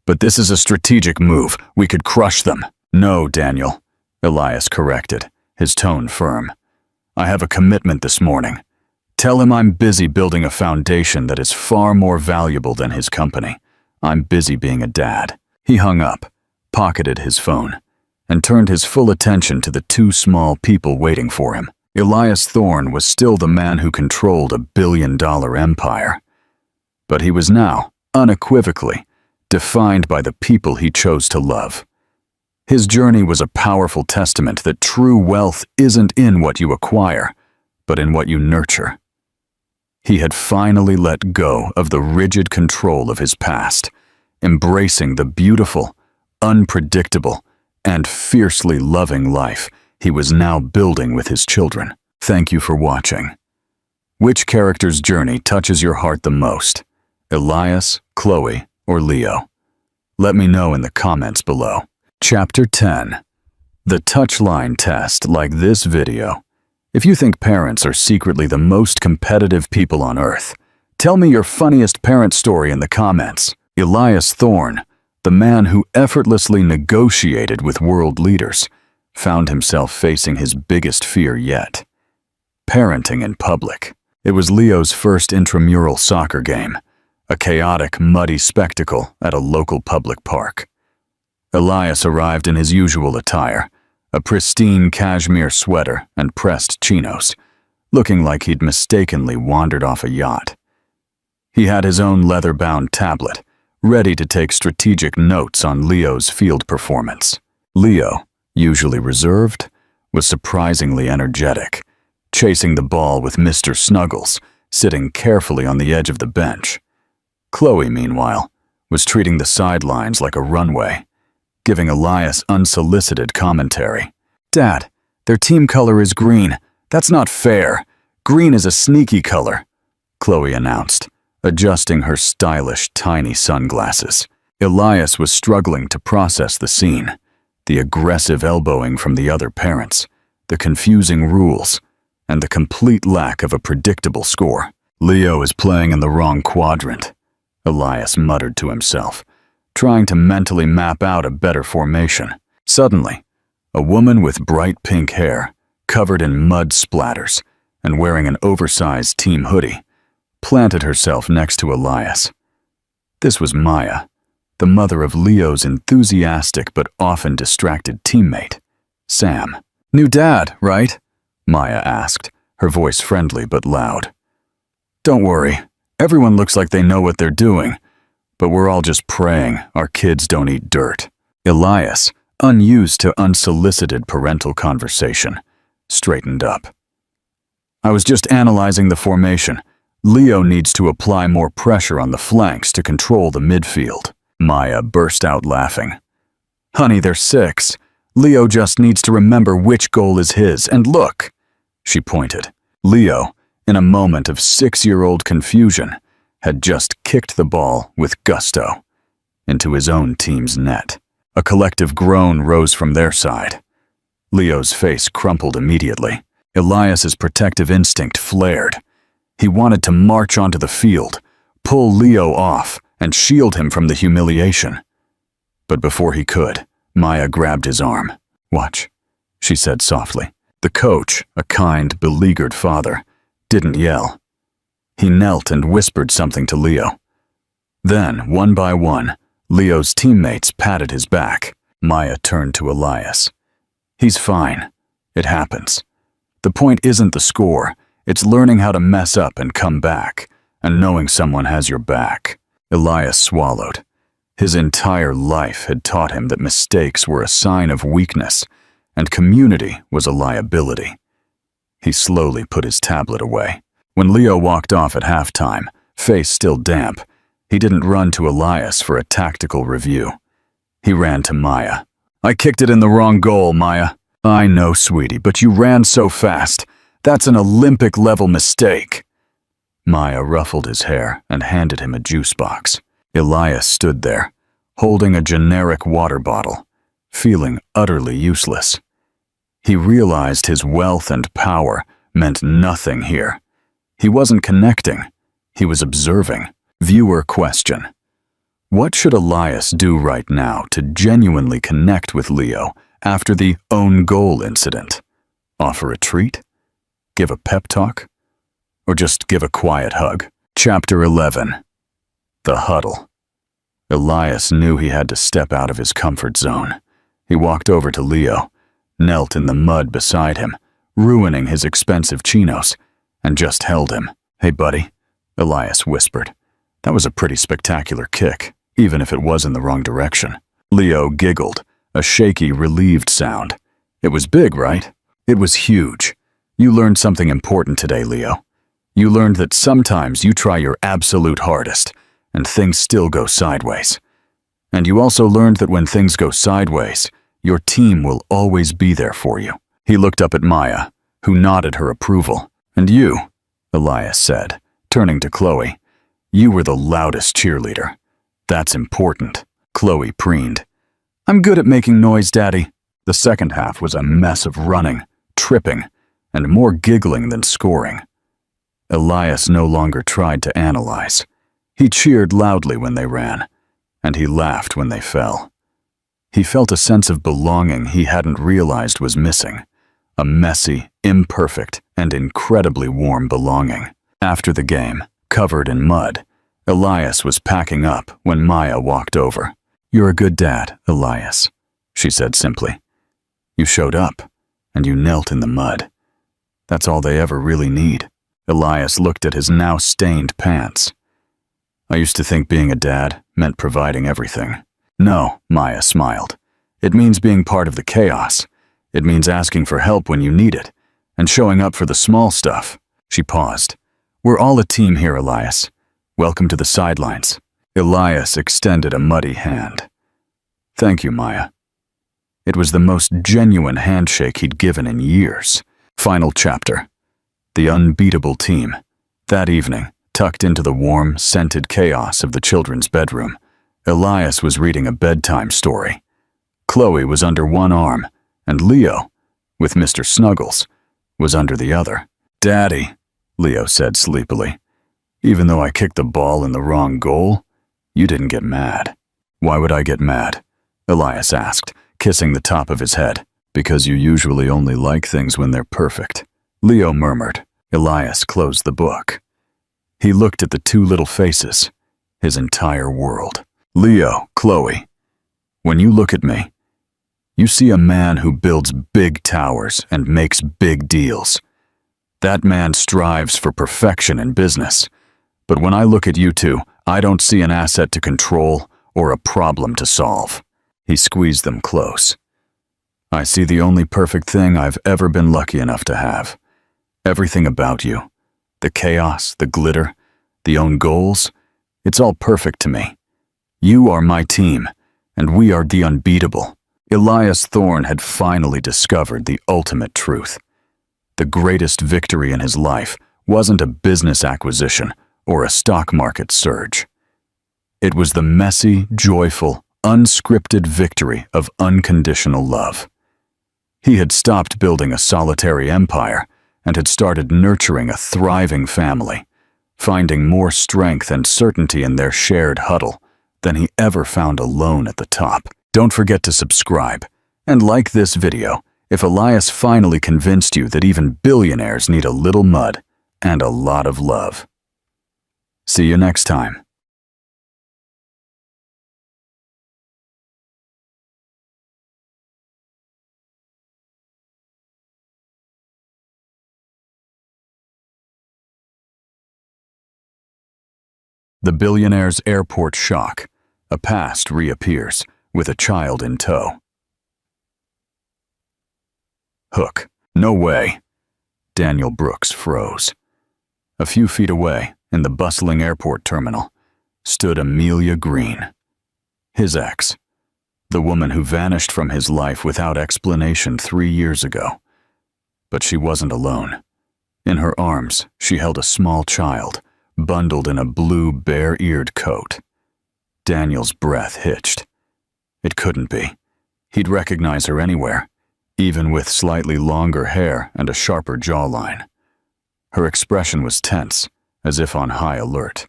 Speaker 1: but this is a strategic move. We could crush them." "No, Daniel," Elias corrected, his tone firm. "I have a commitment this morning. Tell him I'm busy building a foundation that is far more valuable than his company. I'm busy being a dad." He hung up, pocketed his phone, and turned his full attention to the two small people waiting for him. Elias Thorn was still the man who controlled $1 billion empire. But he was now, unequivocally, defined by the people he chose to love. His journey was a powerful testament that true wealth isn't in what you acquire, but in what you nurture. He had finally let go of the rigid control of his past, embracing the beautiful, unpredictable, and fiercely loving life he was now building with his children. Thank you for watching. Which character's journey touches your heart the most? Elias, Chloe, or Leo? Let me know in the comments below. Chapter 10. The touchline test. Like this video. If you think parents are secretly the most competitive people on earth, tell me your funniest parent story in the comments. Elias Thorn, the man who effortlessly negotiated with world leaders, found himself facing his biggest fear yet: parenting in public. It was Leo's first intramural soccer game, a chaotic, muddy spectacle at a local public park. Elias arrived in his usual attire, a pristine cashmere sweater and pressed chinos, looking like he'd mistakenly wandered off a yacht. He had his own leather-bound tablet, ready to take strategic notes on Leo's field performance. Leo, usually reserved, was surprisingly energetic, chasing the ball with Mr. Snuggles, sitting carefully on the edge of the bench. Chloe, meanwhile, was treating the sidelines like a runway, giving Elias unsolicited commentary. "Dad, their team color is green. That's not fair. Green is a sneaky color," Chloe announced, adjusting her stylish, tiny sunglasses. Elias was struggling to process the scene, the aggressive elbowing from the other parents, the confusing rules, and the complete lack of a predictable score. Leo is playing in the wrong quadrant, Elias muttered to himself, trying to mentally map out a better formation. Suddenly, a woman with bright pink hair, covered in mud splatters, and wearing an oversized team hoodie, planted herself next to Elias. This was Maya, the mother of Leo's enthusiastic but often distracted teammate, Sam. "New dad, right?" Maya asked, her voice friendly but loud. "Don't worry, everyone looks like they know what they're doing, but we're all just praying our kids don't eat dirt." Elias, unused to unsolicited parental conversation, straightened up. "I was just analyzing the formation. Leo needs to apply more pressure on the flanks to control the midfield." Maya burst out laughing. "Honey, they're 6. Leo just needs to remember which goal is his, and look," she pointed. Leo, in a moment of 6-year-old confusion, had just kicked the ball with gusto into his own team's net. A collective groan rose from their side. Leo's face crumpled immediately. Elias's protective instinct flared. He wanted to march onto the field, pull Leo off, and shield him from the humiliation. But before he could, Maya grabbed his arm. "Watch," she said softly. The coach, a kind, beleaguered father, didn't yell. He knelt and whispered something to Leo. Then, one by one, Leo's teammates patted his back. Maya turned to Elias. "He's fine. It happens. The point isn't the score, it's learning how to mess up and come back, and knowing someone has your back." Elias swallowed. His entire life had taught him that mistakes were a sign of weakness, and community was a liability. He slowly put his tablet away. When Leo walked off at halftime, face still damp, he didn't run to Elias for a tactical review. He ran to Maya. "I kicked it in the wrong goal, Maya." "I know, sweetie, but you ran so fast. That's an Olympic-level mistake." Maya ruffled his hair and handed him a juice box. Elias stood there, holding a generic water bottle, feeling utterly useless. He realized his wealth and power meant nothing here. He wasn't connecting. He was observing. Viewer question: what should Elias do right now to genuinely connect with Leo after the own goal incident? Offer a treat? Give a pep talk? Or just give a quiet hug? Chapter 11. The Huddle. Elias knew he had to step out of his comfort zone. He walked over to Leo, knelt in the mud beside him, ruining his expensive chinos, and just held him. "Hey, buddy," Elias whispered. "That was a pretty spectacular kick, even if it was in the wrong direction." Leo giggled, a shaky, relieved sound. "It was big, right?" "It was huge. You learned something important today, Leo. You learned that sometimes you try your absolute hardest, and things still go sideways. And you also learned that when things go sideways, your team will always be there for you." He looked up at Maya, who nodded her approval. "And you," Elias said, turning to Chloe, "you were the loudest cheerleader. That's important." Chloe preened. "I'm good at making noise, Daddy." The second half was a mess of running, tripping, and more giggling than scoring. Elias no longer tried to analyze. He cheered loudly when they ran, and he laughed when they fell. He felt a sense of belonging he hadn't realized was missing, a messy, imperfect, and incredibly warm belonging. After the game, covered in mud, Elias was packing up when Maya walked over. "You're a good dad, Elias," she said simply. "You showed up, and you knelt in the mud. That's all they ever really need." Elias looked at his now stained pants. "I used to think being a dad meant providing everything." "No," Maya smiled. "It means being part of the chaos. It means asking for help when you need it, and showing up for the small stuff." She paused. "We're all a team here, Elias. Welcome to the sidelines." Elias extended a muddy hand. "Thank you, Maya." It was the most genuine handshake he'd given in years. Final chapter. The unbeatable team. That evening, tucked into the warm, scented chaos of the children's bedroom, Elias was reading a bedtime story. Chloe was under one arm, and Leo, with Mr. Snuggles, was under the other. "Daddy," Leo said sleepily, Even though I kicked the ball in the wrong goal, you didn't get mad. Why would I get mad? Elias asked, kissing the top of his head. Because you usually only like things when they're perfect. Leo murmured. Elias closed the book. He looked at the two little faces, his entire world. Leo, Chloe, when you look at me, you see a man who builds big towers and makes big deals. That man strives for perfection in business. But when I look at you two, I don't see an asset to control or a problem to solve. He squeezed them close. I see the only perfect thing I've ever been lucky enough to have. Everything about you, the chaos, the glitter, the own goals, it's all perfect to me. You are my team, and we are the unbeatable. Elias Thorne had finally discovered the ultimate truth. The greatest victory in his life wasn't a business acquisition or a stock market surge. It was the messy, joyful, unscripted victory of unconditional love. He had stopped building a solitary empire and had started nurturing a thriving family, finding more strength and certainty in their shared huddle than he ever found alone at the top. Don't forget to subscribe and like this video if Elias finally convinced you that even billionaires need a little mud and a lot of love. See you next time. The billionaire's airport shock. A past reappears, with a child in tow. Hook. No way. Daniel Brooks froze. A few feet away, in the bustling airport terminal, stood Amelia Green. His ex. The woman who vanished from his life without explanation 3 years ago. But she wasn't alone. In her arms, she held a small child, bundled in a blue, bare-eared coat. Daniel's breath hitched. It couldn't be. He'd recognize her anywhere, even with slightly longer hair and a sharper jawline. Her expression was tense, as if on high alert,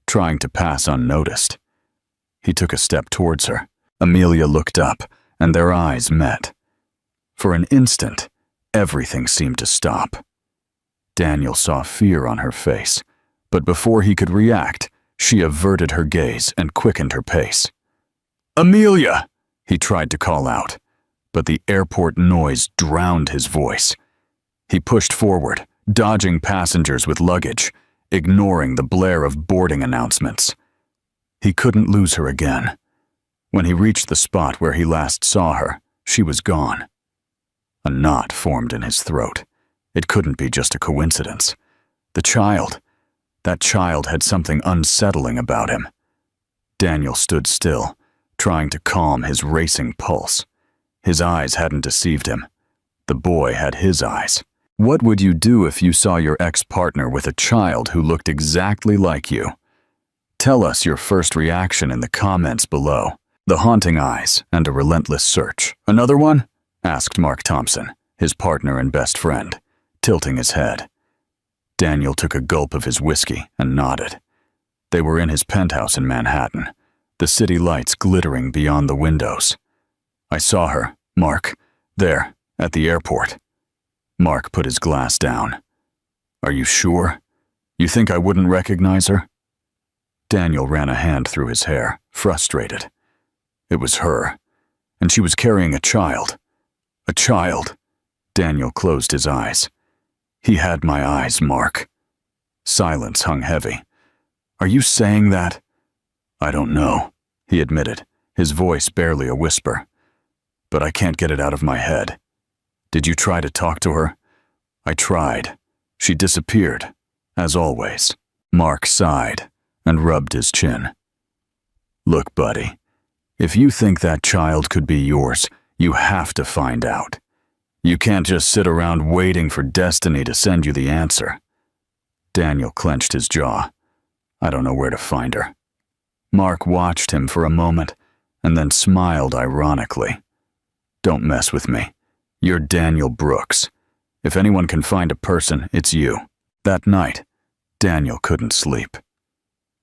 Speaker 1: trying to pass unnoticed. He took a step towards her. Amelia looked up, and their eyes met. For an instant, everything seemed to stop. Daniel saw fear on her face, but before he could react, she averted her gaze and quickened her pace. "Amelia!" he tried to call out, but the airport noise drowned his voice. He pushed forward, dodging passengers with luggage, ignoring the blare of boarding announcements. He couldn't lose her again. When he reached the spot where he last saw her, she was gone. A knot formed in his throat. It couldn't be just a coincidence. That child had something unsettling about him. Daniel stood still, trying to calm his racing pulse. His eyes hadn't deceived him. The boy had his eyes. What would you do if you saw your ex-partner with a child who looked exactly like you? Tell us your first reaction in the comments below. The haunting eyes and a relentless search. Another one? Asked Mark Thompson, his partner and best friend, tilting his head. Daniel took a gulp of his whiskey and nodded. They were in his penthouse in Manhattan, the city lights glittering beyond the windows. I saw her, Mark, there, at the airport. Mark put his glass down. Are you sure? You think I wouldn't recognize her? Daniel ran a hand through his hair, frustrated. It was her, and she was carrying a child. A child. Daniel closed his eyes. He had my eyes, Mark. Silence hung heavy. Are you saying that? I don't know, he admitted, his voice barely a whisper. But I can't get it out of my head. Did you try to talk to her? I tried. She disappeared, as always. Mark sighed and rubbed his chin. Look, buddy, if you think that child could be yours, you have to find out. You can't just sit around waiting for destiny to send you the answer. Daniel clenched his jaw. I don't know where to find her. Mark watched him for a moment and then smiled ironically. Don't mess with me. You're Daniel Brooks. If anyone can find a person, it's you. That night, Daniel couldn't sleep.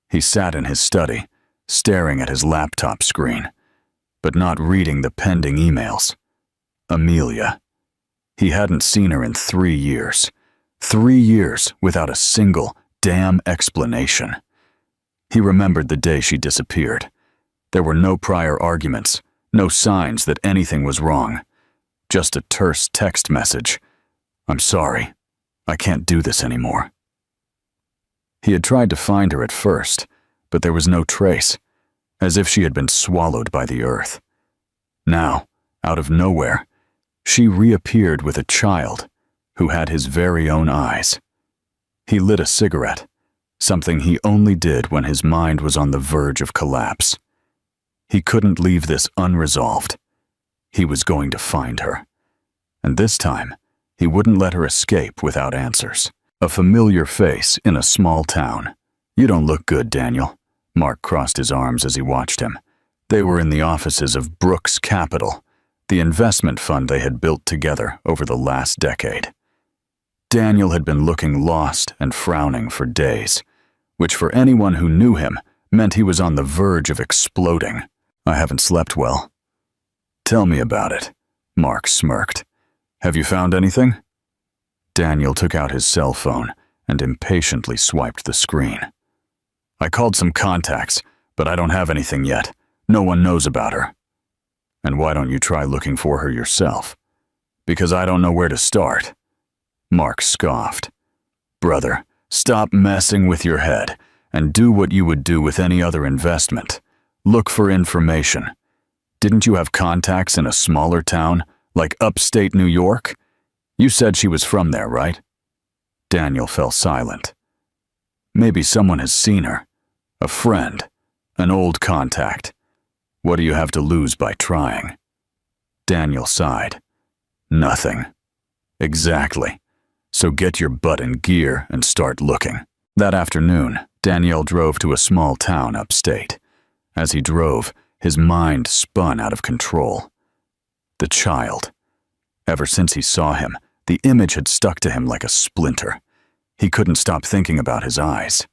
Speaker 1: He sat in his study, staring at his laptop screen, but not reading the pending emails. Amelia. He hadn't seen her in 3 years. 3 years without a single damn explanation. He remembered the day she disappeared. There were no prior arguments, no signs that anything was wrong. Just a terse text message. "I'm sorry. I can't do this anymore." He had tried to find her at first, but there was no trace, as if she had been swallowed by the earth. Now, out of nowhere, she reappeared with a child who had his very own eyes. He lit a cigarette, something he only did when his mind was on the verge of collapse. He couldn't leave this unresolved. He was going to find her. And this time, he wouldn't let her escape without answers. A familiar face in a small town. "You don't look good, Daniel." Mark crossed his arms as he watched him. They were in the offices of Brooks Capital, the investment fund they had built together over the last decade. Daniel had been looking lost and frowning for days, which for anyone who knew him meant he was on the verge of exploding. "I haven't slept well." "Tell me about it," Mark smirked. "Have you found anything?" Daniel took out his cell phone and impatiently swiped the screen. "I called some contacts, but I don't have anything yet. No one knows about her." "And why don't you try looking for her yourself?" "Because I don't know where to start." Mark scoffed. "Brother, stop messing with your head and do what you would do with any other investment. Look for information. Didn't you have contacts in a smaller town, like upstate New York? You said she was from there, right?" Daniel fell silent. "Maybe someone has seen her. A friend. An old contact. What do you have to lose by trying?" Daniel sighed. "Nothing." "Exactly. So get your butt in gear and start looking." That afternoon, Daniel drove to a small town upstate. As he drove, his mind spun out of control. The child. Ever since he saw him, the image had stuck to him like a splinter. He couldn't stop thinking about his eyes.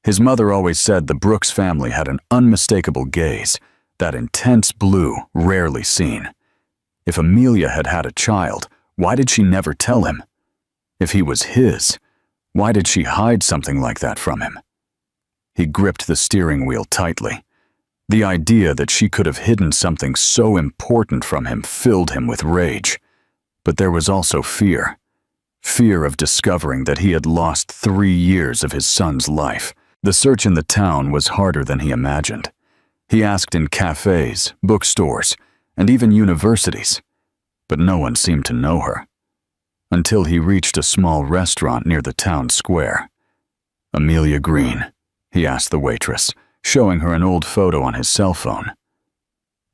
Speaker 1: His mother always said the Brooks family had an unmistakable gaze, that intense blue rarely seen. If Amelia had had a child, why did she never tell him? If he was his, why did she hide something like that from him? He gripped the steering wheel tightly. The idea that she could have hidden something so important from him filled him with rage. But there was also fear. Fear of discovering that he had lost 3 years of his son's life. The search in the town was harder than he imagined. He asked in cafes, bookstores, and even universities, but no one seemed to know her. Until he reached a small restaurant near the town square. "Amelia Green," he asked the waitress, showing her an old photo on his cell phone.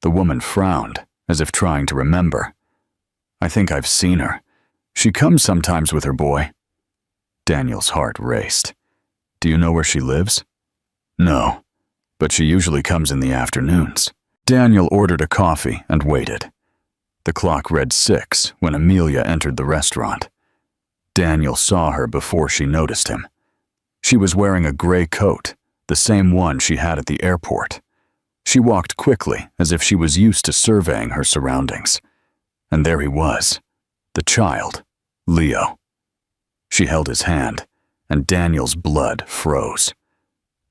Speaker 1: The woman frowned, as if trying to remember. "I think I've seen her. She comes sometimes with her boy." Daniel's heart raced. "Do you know where she lives?" "No, but she usually comes in the afternoons." Daniel ordered a coffee and waited. The clock read 6 when Amelia entered the restaurant. Daniel saw her before she noticed him. She was wearing a gray coat, the same one she had at the airport. She walked quickly, as if she was used to surveying her surroundings. And there he was, the child, Leo. She held his hand, and Daniel's blood froze.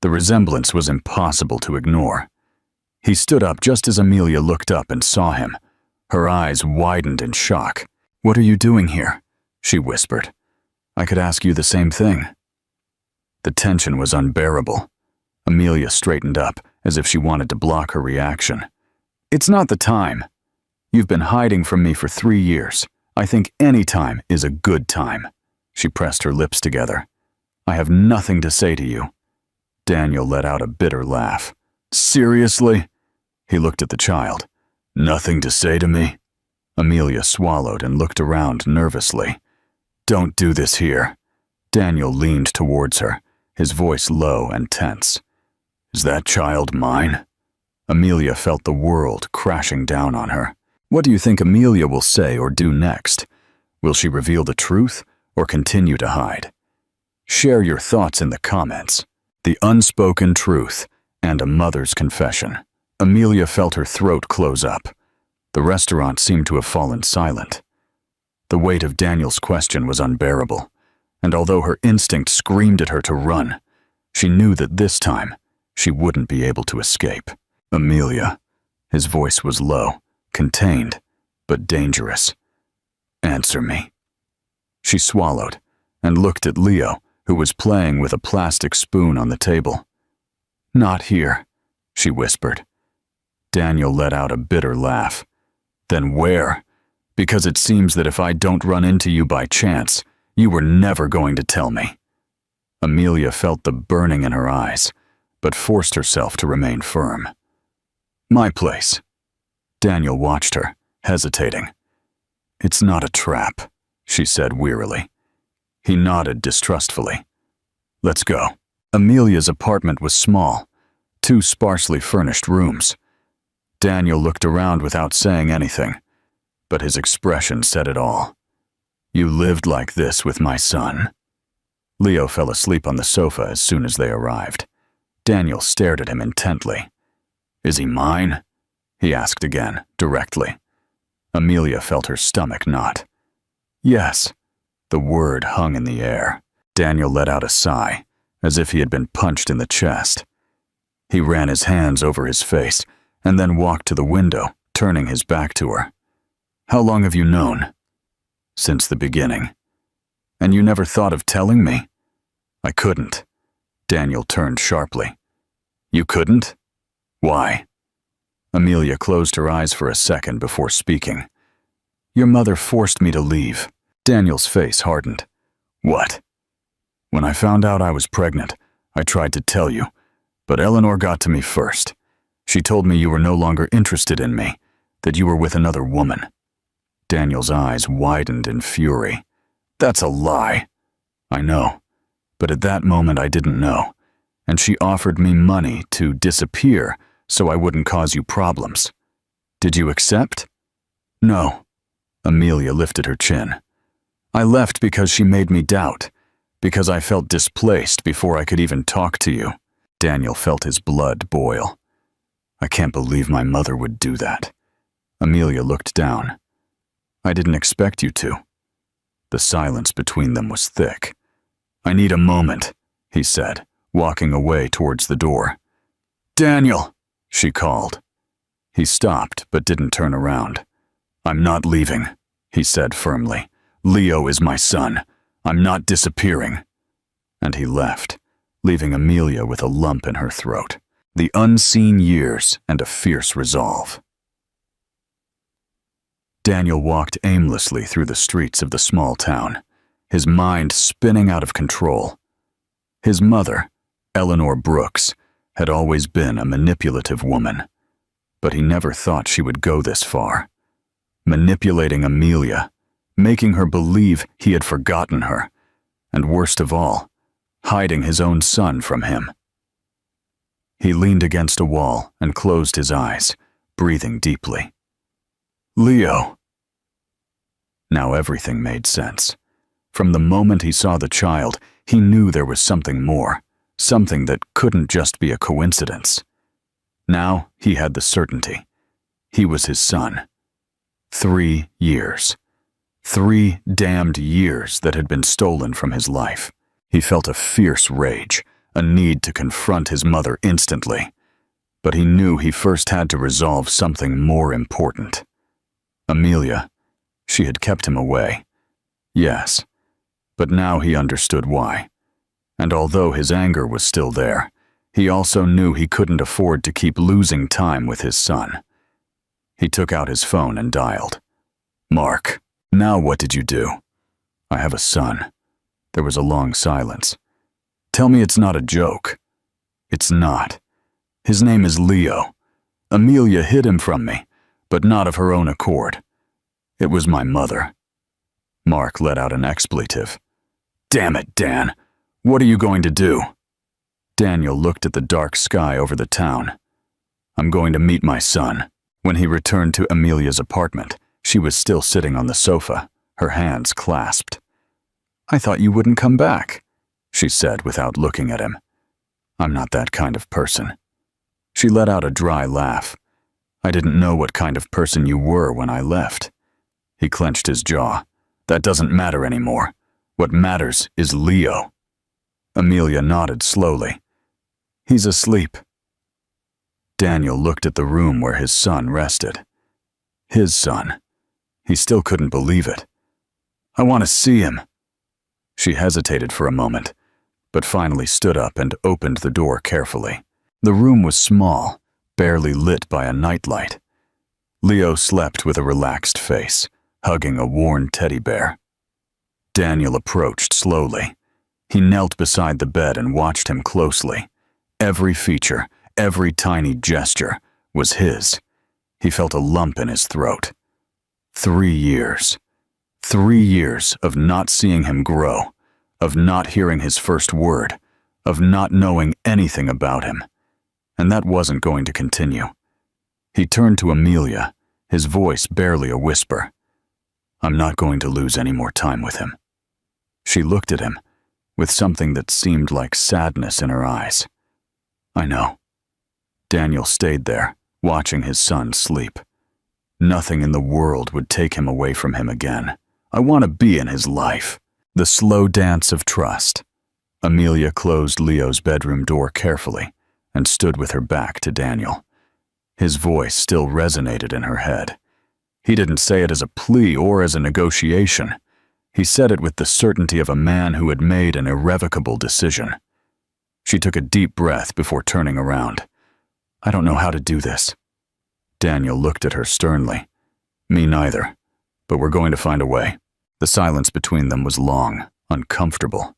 Speaker 1: The resemblance was impossible to ignore. He stood up just as Amelia looked up and saw him. Her eyes widened in shock. "What are you doing here?" she whispered. "I could ask you the same thing." The tension was unbearable. Amelia straightened up, as if she wanted to block her reaction. "It's not the time. You've been hiding from me for 3 years. I think any time is a good time." She pressed her lips together. "I have nothing to say to you." Daniel let out a bitter laugh. "Seriously?" He looked at the child. "Nothing to say to me?" Amelia swallowed and looked around nervously. "Don't do this here." Daniel leaned towards her, his voice low and tense. "Is that child mine?" Amelia felt the world crashing down on her. What do you think Amelia will say or do next? Will she reveal the truth or continue to hide? Share your thoughts in the comments. The unspoken truth and a mother's confession. Amelia felt her throat close up. The restaurant seemed to have fallen silent. The weight of Daniel's question was unbearable, and although her instinct screamed at her to run, she knew that this time she wouldn't be able to escape. Amelia. His voice was low, contained, but dangerous. Answer me. She swallowed and looked at Leo, who was playing with a plastic spoon on the table. Not here, she whispered. Daniel let out a bitter laugh. Then where? Because it seems that if I don't run into you by chance, you were never going to tell me. Amelia felt the burning in her eyes, but forced herself to remain firm. My place. Daniel watched her, hesitating. It's not a trap, she said wearily. He nodded distrustfully. Let's go. Amelia's apartment was small, 2 sparsely furnished rooms. Daniel looked around without saying anything, but his expression said it all. You lived like this with my son? Leo fell asleep on the sofa as soon as they arrived. Daniel stared at him intently. Is he mine? He asked again, directly. Amelia felt her stomach knot. Yes. The word hung in the air. Daniel let out a sigh, as if he had been punched in the chest. He ran his hands over his face, and then walked to the window, turning his back to her. How long have you known? Since the beginning. And you never thought of telling me? I couldn't. Daniel turned sharply. You couldn't? Why? Amelia closed her eyes for a second before speaking. Your mother forced me to leave. Daniel's face hardened. What? When I found out I was pregnant, I tried to tell you, but Eleanor got to me first. She told me you were no longer interested in me, that you were with another woman. Daniel's eyes widened in fury. That's a lie. I know, but at that moment I didn't know, and she offered me money to disappear so I wouldn't cause you problems. Did you accept? No. Amelia lifted her chin. I left because she made me doubt, because I felt displaced before I could even talk to you. Daniel felt his blood boil. I can't believe my mother would do that. Amelia looked down. I didn't expect you to. The silence between them was thick. I need a moment, he said, walking away towards the door. Daniel, she called. He stopped but didn't turn around. I'm not leaving, he said firmly. Leo is my son. I'm not disappearing. And he left, leaving Amelia with a lump in her throat. The unseen years and a fierce resolve. Daniel walked aimlessly through the streets of the small town, his mind spinning out of control. His mother, Eleanor Brooks, had always been a manipulative woman, but he never thought she would go this far. Manipulating Amelia, making her believe he had forgotten her, and worst of all, hiding his own son from him. He leaned against a wall and closed his eyes, breathing deeply. Leo. Now everything made sense. From the moment he saw the child, he knew there was something more, something that couldn't just be a coincidence. Now he had the certainty. He was his son. 3 years. 3 damned years that had been stolen from his life. He felt a fierce rage, a need to confront his mother instantly. But he knew he first had to resolve something more important. Amelia, she had kept him away. Yes, but now he understood why. And although his anger was still there, he also knew he couldn't afford to keep losing time with his son. He took out his phone and dialed. Mark, now what did you do? I have a son. There was a long silence. Tell me it's not a joke. It's not. His name is Leo. Amelia hid him from me, but not of her own accord. It was my mother. Mark let out an expletive. Damn it, Dan. What are you going to do? Daniel looked at the dark sky over the town. I'm going to meet my son. When he returned to Amelia's apartment, she was still sitting on the sofa, her hands clasped. I thought you wouldn't come back. she said without looking at him. "I'm not that kind of person." She let out a dry laugh. "I didn't know what kind of person you were when I left." He clenched his jaw. "That doesn't matter anymore. What matters is Leo." Amelia nodded slowly. "He's asleep." Daniel looked at the room where his son rested. His son. He still couldn't believe it. "I want to see him." She hesitated for a moment, but finally stood up and opened the door carefully. The room was small, barely lit by a nightlight. Leo slept with a relaxed face, hugging a worn teddy bear. Daniel approached slowly. He knelt beside the bed and watched him closely. Every feature, every tiny gesture was his. He felt a lump in his throat. 3 years. 3 years of not seeing him grow, of not hearing his first word, of not knowing anything about him. And that wasn't going to continue. He turned to Amelia, his voice barely a whisper. "I'm not going to lose any more time with him." She looked at him, with something that seemed like sadness in her eyes. "I know." Daniel stayed there, watching his son sleep. Nothing in the world would take him away from him again. "I want to be in his life." The slow dance of trust. Amelia closed Leo's bedroom door carefully and stood with her back to Daniel. His voice still resonated in her head. He didn't say it as a plea or as a negotiation. He said it with the certainty of a man who had made an irrevocable decision. She took a deep breath before turning around. "I don't know how to do this." Daniel looked at her sternly. "Me neither, but we're going to find a way." The silence between them was long, uncomfortable.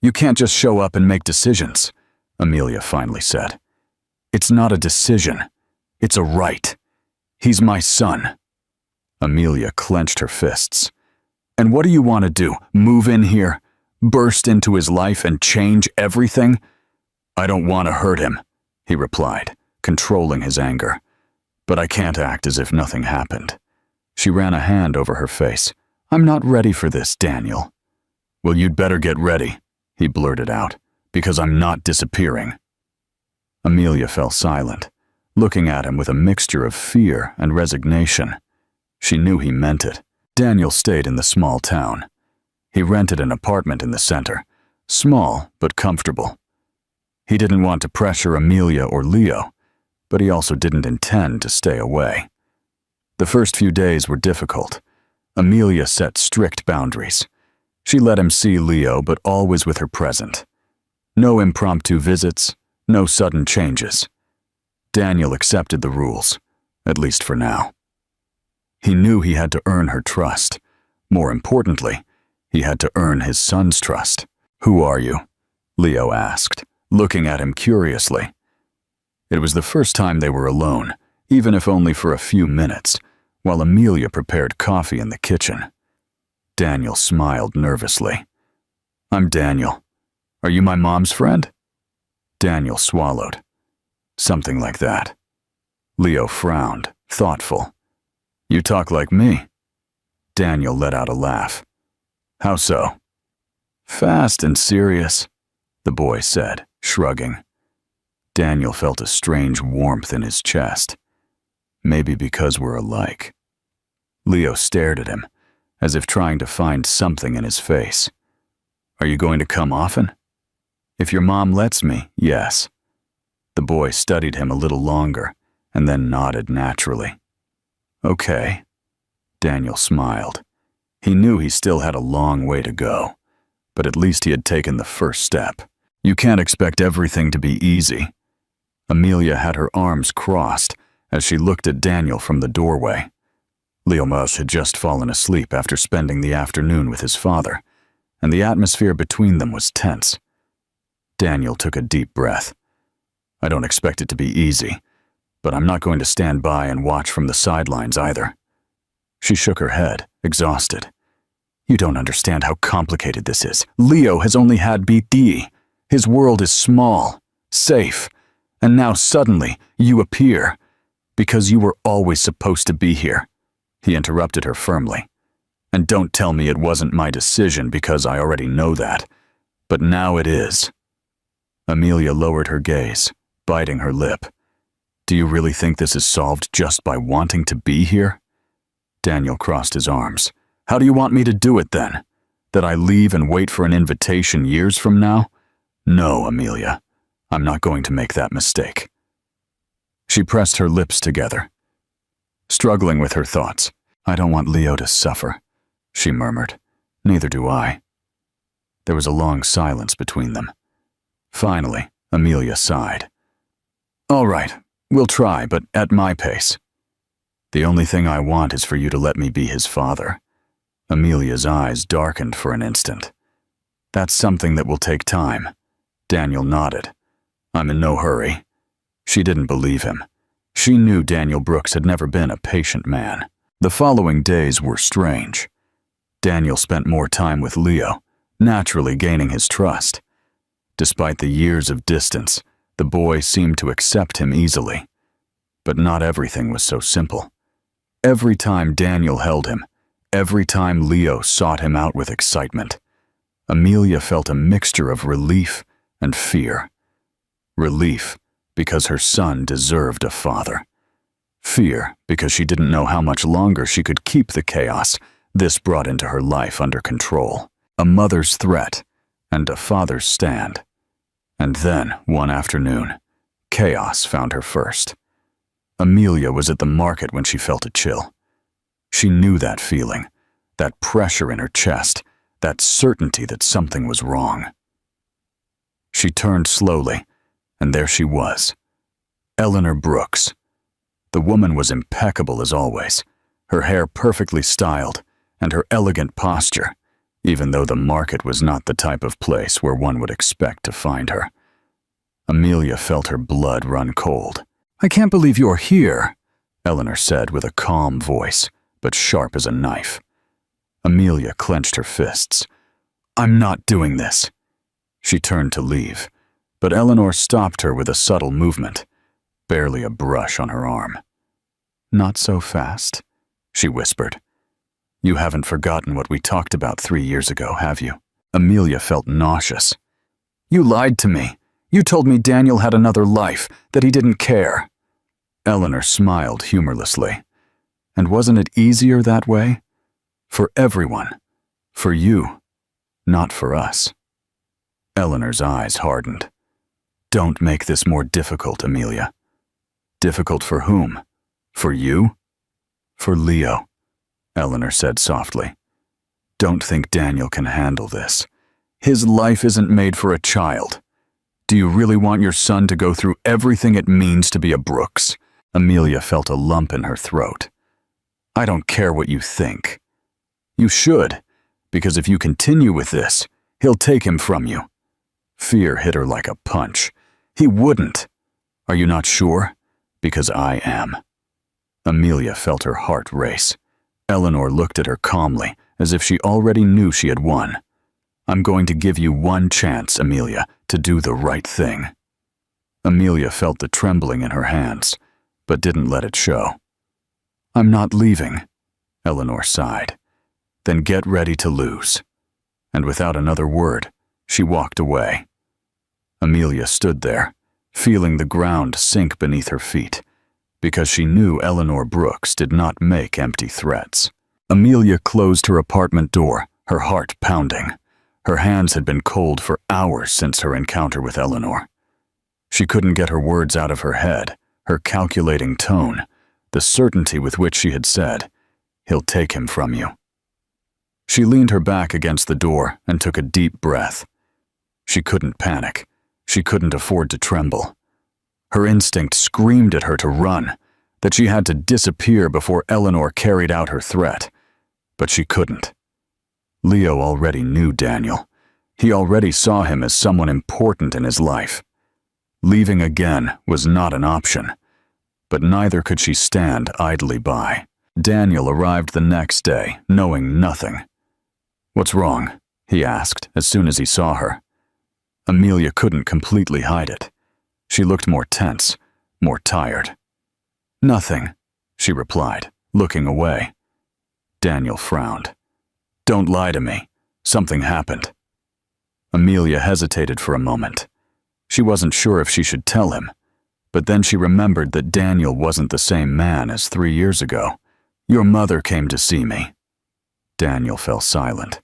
Speaker 1: "You can't just show up and make decisions," Amelia finally said. "It's not a decision. It's a right. He's my son." Amelia clenched her fists. "And what do you want to do? Move in here? Burst into his life and change everything?" "I don't want to hurt him," he replied, controlling his anger. "But I can't act as if nothing happened." She ran a hand over her face. "I'm not ready for this, Daniel." "Well, you'd better get ready," he blurted out, "because I'm not disappearing." Amelia fell silent, looking at him with a mixture of fear and resignation. She knew he meant it. Daniel stayed in the small town. He rented an apartment in the center, small but comfortable. He didn't want to pressure Amelia or Leo, but he also didn't intend to stay away. The first few days were difficult. Amelia set strict boundaries. She let him see Leo, but always with her present. No impromptu visits, no sudden changes. Daniel accepted the rules, at least for now. He knew he had to earn her trust. More importantly, he had to earn his son's trust. "Who are you?" Leo asked, looking at him curiously. It was the first time they were alone, even if only for a few minutes, while Amelia prepared coffee in the kitchen. Daniel smiled nervously. "I'm Daniel. Are you my mom's friend?" Daniel swallowed. "Something like that." Leo frowned, thoughtful. "You talk like me." Daniel let out a laugh. "How so?" "Fast and serious," the boy said, shrugging. Daniel felt a strange warmth in his chest. Maybe because we're alike. Leo stared at him, as if trying to find something in his face. "Are you going to come often?" "If your mom lets me, yes." The boy studied him a little longer, and then nodded naturally. "Okay." Daniel smiled. He knew he still had a long way to go, but at least he had taken the first step. "You can't expect everything to be easy." Amelia had her arms crossed as she looked at Daniel from the doorway. Leomas had just fallen asleep after spending the afternoon with his father, and the atmosphere between them was tense. Daniel took a deep breath. "I don't expect it to be easy, but I'm not going to stand by and watch from the sidelines either." She shook her head, exhausted. "You don't understand how complicated this is. Leo has only had BD. His world is small, safe, and now suddenly you appear because you were always supposed to be here." He interrupted her firmly. "And don't tell me it wasn't my decision because I already know that. But now it is. Amelia lowered her gaze, biting her lip. Do you really think this is solved just by wanting to be here? Daniel crossed his arms. How do you want me to do it then? That I leave and wait for an invitation years from now? No, Amelia. I'm not going to make that mistake. She pressed her lips together, struggling with her thoughts. I don't want Leo to suffer, she murmured. Neither do I. There was a long silence between them. Finally, Amelia sighed. All right, we'll try, but at my pace. The only thing I want is for you to let me be his father. Amelia's eyes darkened for an instant. That's something that will take time. Daniel nodded. I'm in no hurry. She didn't believe him. She knew Daniel Brooks had never been a patient man. The following days were strange. Daniel spent more time with Leo, naturally gaining his trust. Despite the years of distance, the boy seemed to accept him easily. But not everything was so simple. Every time Daniel held him, every time Leo sought him out with excitement, Amelia felt a mixture of relief and fear. Relief because her son deserved a father. Fear because she didn't know how much longer she could keep the chaos this brought into her life under control. A mother's threat and a father's stand. And then, one afternoon, chaos found her first. Amelia was at the market when she felt a chill. She knew that feeling, that pressure in her chest, that certainty that something was wrong. She turned slowly, and there she was, Eleanor Brooks. The woman was impeccable as always, her hair perfectly styled, and her elegant posture, even though the market was not the type of place where one would expect to find her. Amelia felt her blood run cold. I can't believe you're here, Eleanor said with a calm voice, but sharp as a knife. Amelia clenched her fists. I'm not doing this. She turned to leave, but Eleanor stopped her with a subtle movement, barely a brush on her arm. Not so fast, she whispered. You haven't forgotten what we talked about 3 years ago, have you? Amelia felt nauseous. You lied to me. You told me Daniel had another life, that he didn't care. Eleanor smiled humorlessly. And wasn't it easier that way? For everyone. For you. Not for us. Eleanor's eyes hardened. Don't make this more difficult, Amelia. Difficult for whom? For you? For Leo, Eleanor said softly. Don't think Daniel can handle this. His life isn't made for a child. Do you really want your son to go through everything it means to be a Brooks? Amelia felt a lump in her throat. I don't care what you think. You should, because if you continue with this, he'll take him from you. Fear hit her like a punch. He wouldn't. Are you not sure? Because I am. Amelia felt her heart race. Eleanor looked at her calmly, as if she already knew she had won. I'm going to give you one chance, Amelia, to do the right thing. Amelia felt the trembling in her hands, but didn't let it show. I'm not leaving, Eleanor sighed. Then get ready to lose. And without another word, she walked away. Amelia stood there, feeling the ground sink beneath her feet, because she knew Eleanor Brooks did not make empty threats. Amelia closed her apartment door, her heart pounding. Her hands had been cold for hours since her encounter with Eleanor. She couldn't get her words out of her head, her calculating tone, the certainty with which she had said, he'll take him from you. She leaned her back against the door and took a deep breath. She couldn't panic. She couldn't afford to tremble. Her instinct screamed at her to run, that she had to disappear before Eleanor carried out her threat. But she couldn't. Leo already knew Daniel. He already saw him as someone important in his life. Leaving again was not an option, but neither could she stand idly by. Daniel arrived the next day, knowing nothing. What's wrong? He asked as soon as he saw her. Amelia couldn't completely hide it. She looked more tense, more tired. Nothing, she replied, looking away. Daniel frowned. Don't lie to me. Something happened. Amelia hesitated for a moment. She wasn't sure if she should tell him, but then she remembered that Daniel wasn't the same man as 3 years ago. "Your mother came to see me." Daniel fell silent.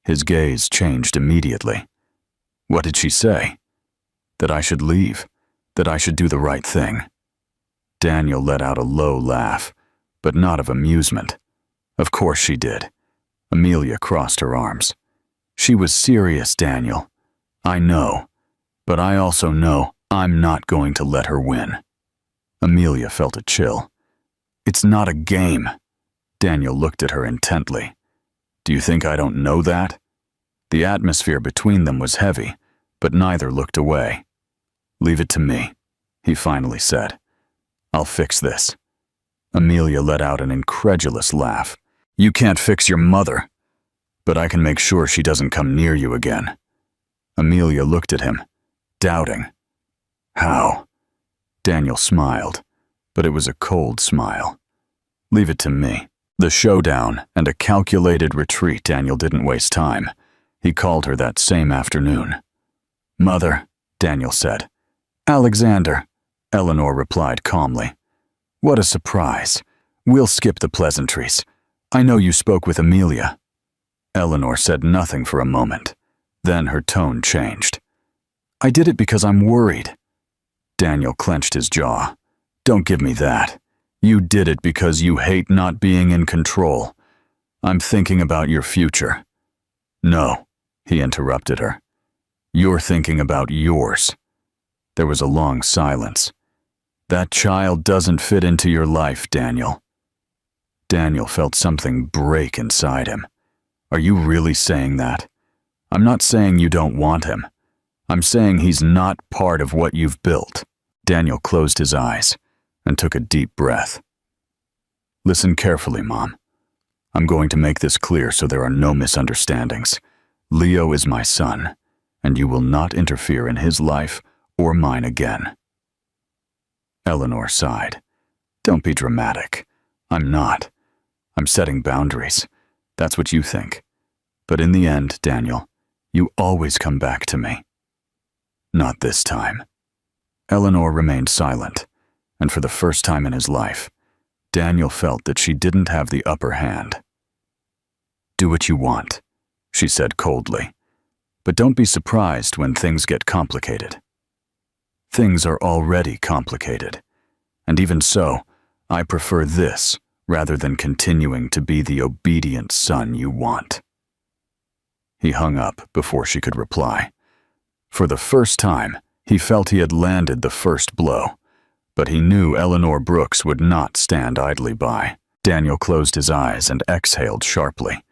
Speaker 1: His gaze changed immediately. "What did she say?" "That I should leave, that I should do the right thing." Daniel let out a low laugh, but not of amusement. "Of course she did." Amelia crossed her arms. "She was serious, Daniel. I know, but I also know I'm not going to let her win." Amelia felt a chill. "It's not a game." Daniel looked at her intently. "Do you think I don't know that?" The atmosphere between them was heavy, but neither looked away. "Leave it to me," he finally said. "I'll fix this." Amelia let out an incredulous laugh. "You can't fix your mother, but I can make sure she doesn't come near you again." Amelia looked at him, doubting. "How?" Daniel smiled, but it was a cold smile. "Leave it to me." The showdown and a calculated retreat. Daniel didn't waste time. He called her that same afternoon. "Mother," Daniel said. "Alexander," Eleanor replied calmly. "What a surprise. We'll skip the pleasantries. I know you spoke with Amelia." Eleanor said nothing for a moment. Then her tone changed. "I did it because I'm worried." Daniel clenched his jaw. "Don't give me that. You did it because you hate not being in control. I'm thinking about your future." "No," he interrupted her. "You're thinking about yours." There was a long silence. "That child doesn't fit into your life, Daniel." Daniel felt something break inside him. "Are you really saying that? I'm not saying you don't want him. I'm saying he's not part of what you've built." Daniel closed his eyes and took a deep breath. "Listen carefully, Mom. I'm going to make this clear so there are no misunderstandings. Leo is my son, and you will not interfere in his life or mine again." Eleanor sighed. "Don't be dramatic. I'm not. I'm setting boundaries. That's what you think. But in the end, Daniel, you always come back to me." "Not this time." Eleanor remained silent, and for the first time in his life, Daniel felt that she didn't have the upper hand. "Do what you want," she said coldly, "but don't be surprised when things get complicated." Things are already complicated, and even so, I prefer this rather than continuing to be the obedient son you want. He hung up before she could reply. For the first time, he felt he had landed the first blow, but he knew Eleanor Brooks would not stand idly by. Daniel closed his eyes and exhaled sharply.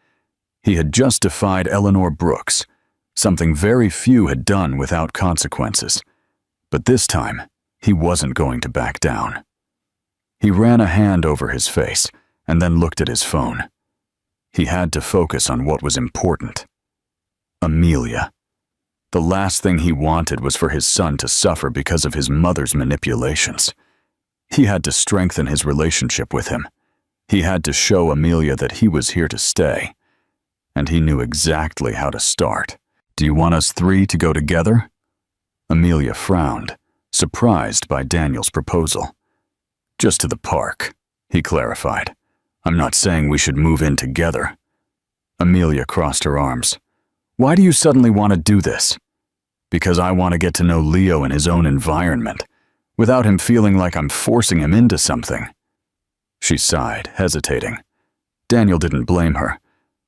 Speaker 1: He had just defied Eleanor Brooks, something very few had done without consequences. But this time, he wasn't going to back down. He ran a hand over his face and then looked at his phone. He had to focus on what was important. Amelia. The last thing he wanted was for his son to suffer because of his mother's manipulations. He had to strengthen his relationship with him. He had to show Amelia that he was here to stay. And he knew exactly how to start. "Do you want us 3 to go together?" Amelia frowned, surprised by Daniel's proposal. "Just to the park," he clarified. "I'm not saying we should move in together." Amelia crossed her arms. "Why do you suddenly want to do this?" "Because I want to get to know Leo in his own environment, without him feeling like I'm forcing him into something." She sighed, hesitating. Daniel didn't blame her,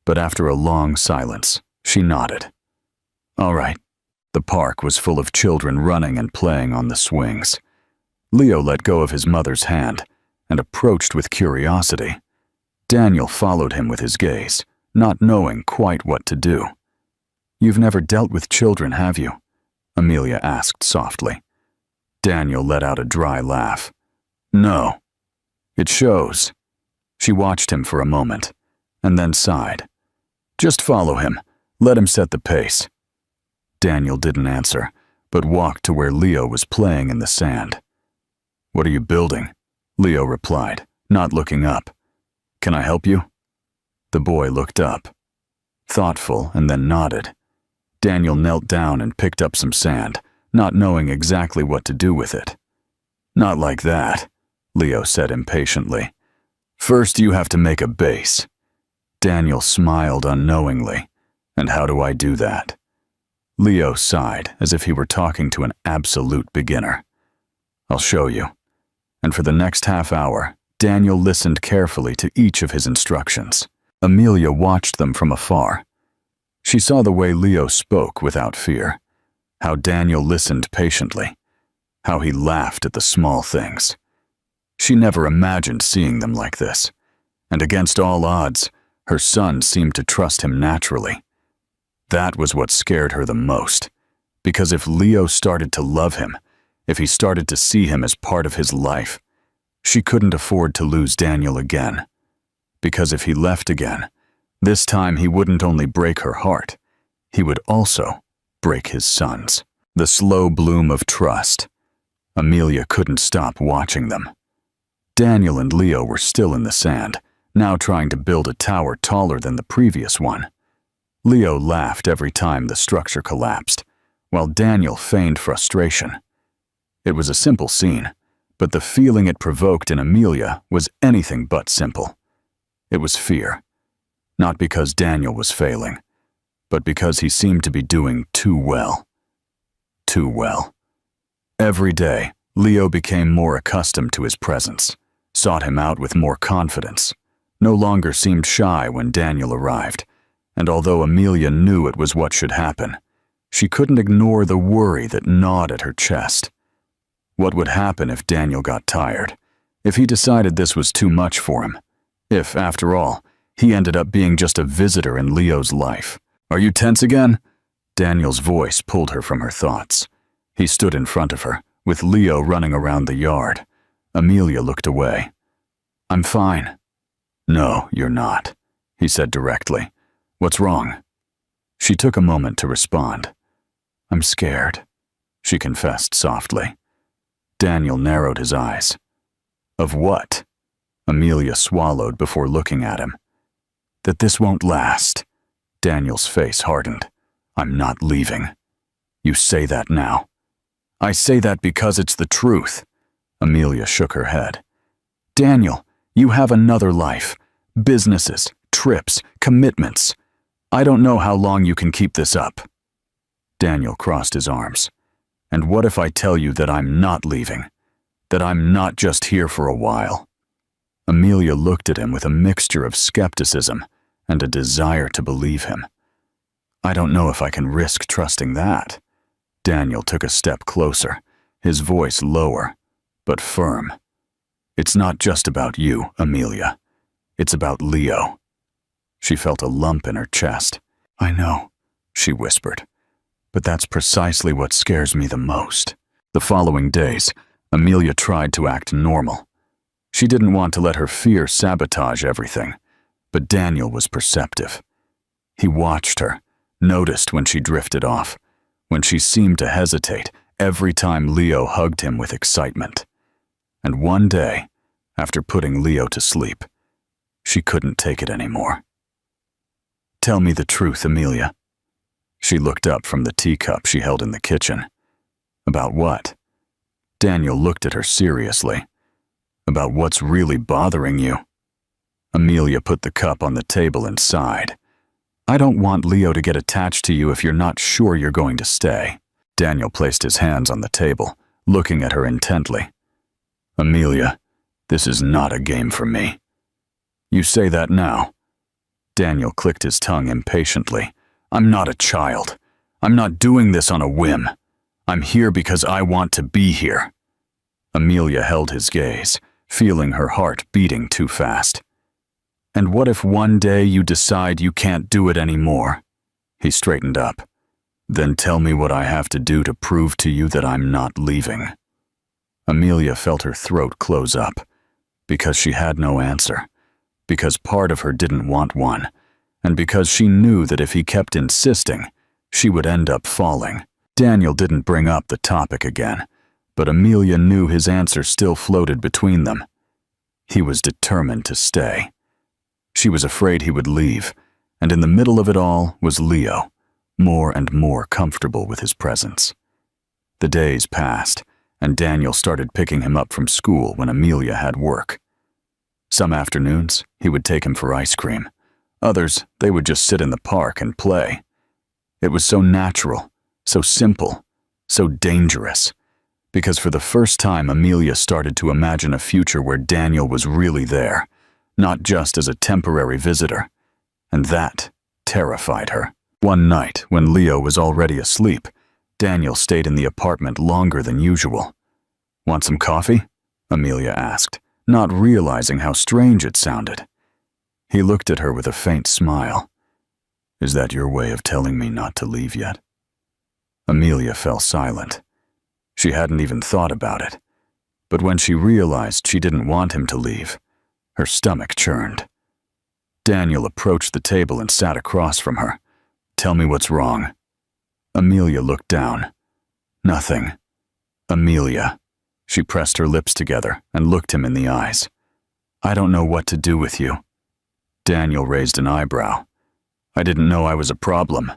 Speaker 1: but after a long silence, she nodded. "All right." The park was full of children running and playing on the swings. Leo let go of his mother's hand and approached with curiosity. Daniel followed him with his gaze, not knowing quite what to do. "You've never dealt with children, have you?" Amelia asked softly. Daniel let out a dry laugh. "No." "It shows." She watched him for a moment, and then sighed. "Just follow him. Let him set the pace." Daniel didn't answer, but walked to where Leo was playing in the sand. "What are you building?" Leo replied, not looking up. "Can I help you?" The boy looked up, thoughtful, and then nodded. Daniel knelt down and picked up some sand, not knowing exactly what to do with it. "Not like that," Leo said impatiently. "First you have to make a base." Daniel smiled unknowingly. "And how do I do that?" Leo sighed as if he were talking to an absolute beginner. "I'll show you." And for the next half hour, Daniel listened carefully to each of his instructions. Amelia watched them from afar. She saw the way Leo spoke without fear, how Daniel listened patiently, how he laughed at the small things. She never imagined seeing them like this, and against all odds, her son seemed to trust him naturally. That was what scared her the most, because if Leo started to love him, if he started to see him as part of his life, she couldn't afford to lose Daniel again. Because if he left again, this time he wouldn't only break her heart, he would also break his son's. The slow bloom of trust. Amelia couldn't stop watching them. Daniel and Leo were still in the sand, now trying to build a tower taller than the previous one. Leo laughed every time the structure collapsed, while Daniel feigned frustration. It was a simple scene, but the feeling it provoked in Amelia was anything but simple. It was fear, not because Daniel was failing, but because he seemed to be doing too well. Too well. Every day, Leo became more accustomed to his presence, sought him out with more confidence, no longer seemed shy when Daniel arrived, and although Amelia knew it was what should happen, she couldn't ignore the worry that gnawed at her chest. What would happen if Daniel got tired? If he decided this was too much for him? If, after all, he ended up being just a visitor in Leo's life? "Are you tense again?" Daniel's voice pulled her from her thoughts. He stood in front of her, with Leo running around the yard. Amelia looked away. "I'm fine." "No, you're not," he said directly. "What's wrong?" She took a moment to respond. "I'm scared," she confessed softly. Daniel narrowed his eyes. "Of what?" Amelia swallowed before looking at him. "That this won't last." Daniel's face hardened. "I'm not leaving." "You say that now." "I say that because it's the truth." Amelia shook her head. "Daniel, you have another life. Businesses, trips, commitments. I don't know how long you can keep this up." Daniel crossed his arms. "And what if I tell you that I'm not leaving? That I'm not just here for a while?" Amelia looked at him with a mixture of skepticism and a desire to believe him. "I don't know if I can risk trusting that." Daniel took a step closer, his voice lower, but firm. "It's not just about you, Amelia. It's about Leo." She felt a lump in her chest. "I know," she whispered, "but that's precisely what scares me the most." The following days, Amelia tried to act normal. She didn't want to let her fear sabotage everything, but Daniel was perceptive. He watched her, noticed when she drifted off, when she seemed to hesitate every time Leo hugged him with excitement. And one day, after putting Leo to sleep, she couldn't take it anymore. "Tell me the truth, Amelia." She looked up from the teacup she held in the kitchen. "About what?" Daniel looked at her seriously. "About what's really bothering you." Amelia put the cup on the table and sighed. "I don't want Leo to get attached to you if you're not sure you're going to stay." Daniel placed his hands on the table, looking at her intently. "Amelia, this is not a game for me." "You say that now." Daniel clicked his tongue impatiently. "I'm not a child. I'm not doing this on a whim. I'm here because I want to be here." Amelia held his gaze, feeling her heart beating too fast. "And what if one day you decide you can't do it anymore?" He straightened up. "Then tell me what I have to do to prove to you that I'm not leaving." Amelia felt her throat close up, because she had no answer, because part of her didn't want one, and because she knew that if he kept insisting, she would end up falling. Daniel didn't bring up the topic again, but Amelia knew his answer still floated between them. He was determined to stay. She was afraid he would leave, and in the middle of it all was Leo, more and more comfortable with his presence. The days passed, and Daniel started picking him up from school when Amelia had work. Some afternoons, he would take him for ice cream. Others, they would just sit in the park and play. It was so natural, so simple, so dangerous, because for the first time Amelia started to imagine a future where Daniel was really there, not just as a temporary visitor, and that terrified her. One night, when Leo was already asleep, Daniel stayed in the apartment longer than usual. "Want some coffee?" Amelia asked, not realizing how strange it sounded. He looked at her with a faint smile. "Is that your way of telling me not to leave yet?" Amelia fell silent. She hadn't even thought about it. But when she realized she didn't want him to leave, her stomach churned. Daniel approached the table and sat across from her. "Tell me what's wrong." Amelia looked down. "Nothing." "Amelia." She pressed her lips together and looked him in the eyes. "I don't know what to do with you." Daniel raised an eyebrow. "I didn't know I was a problem."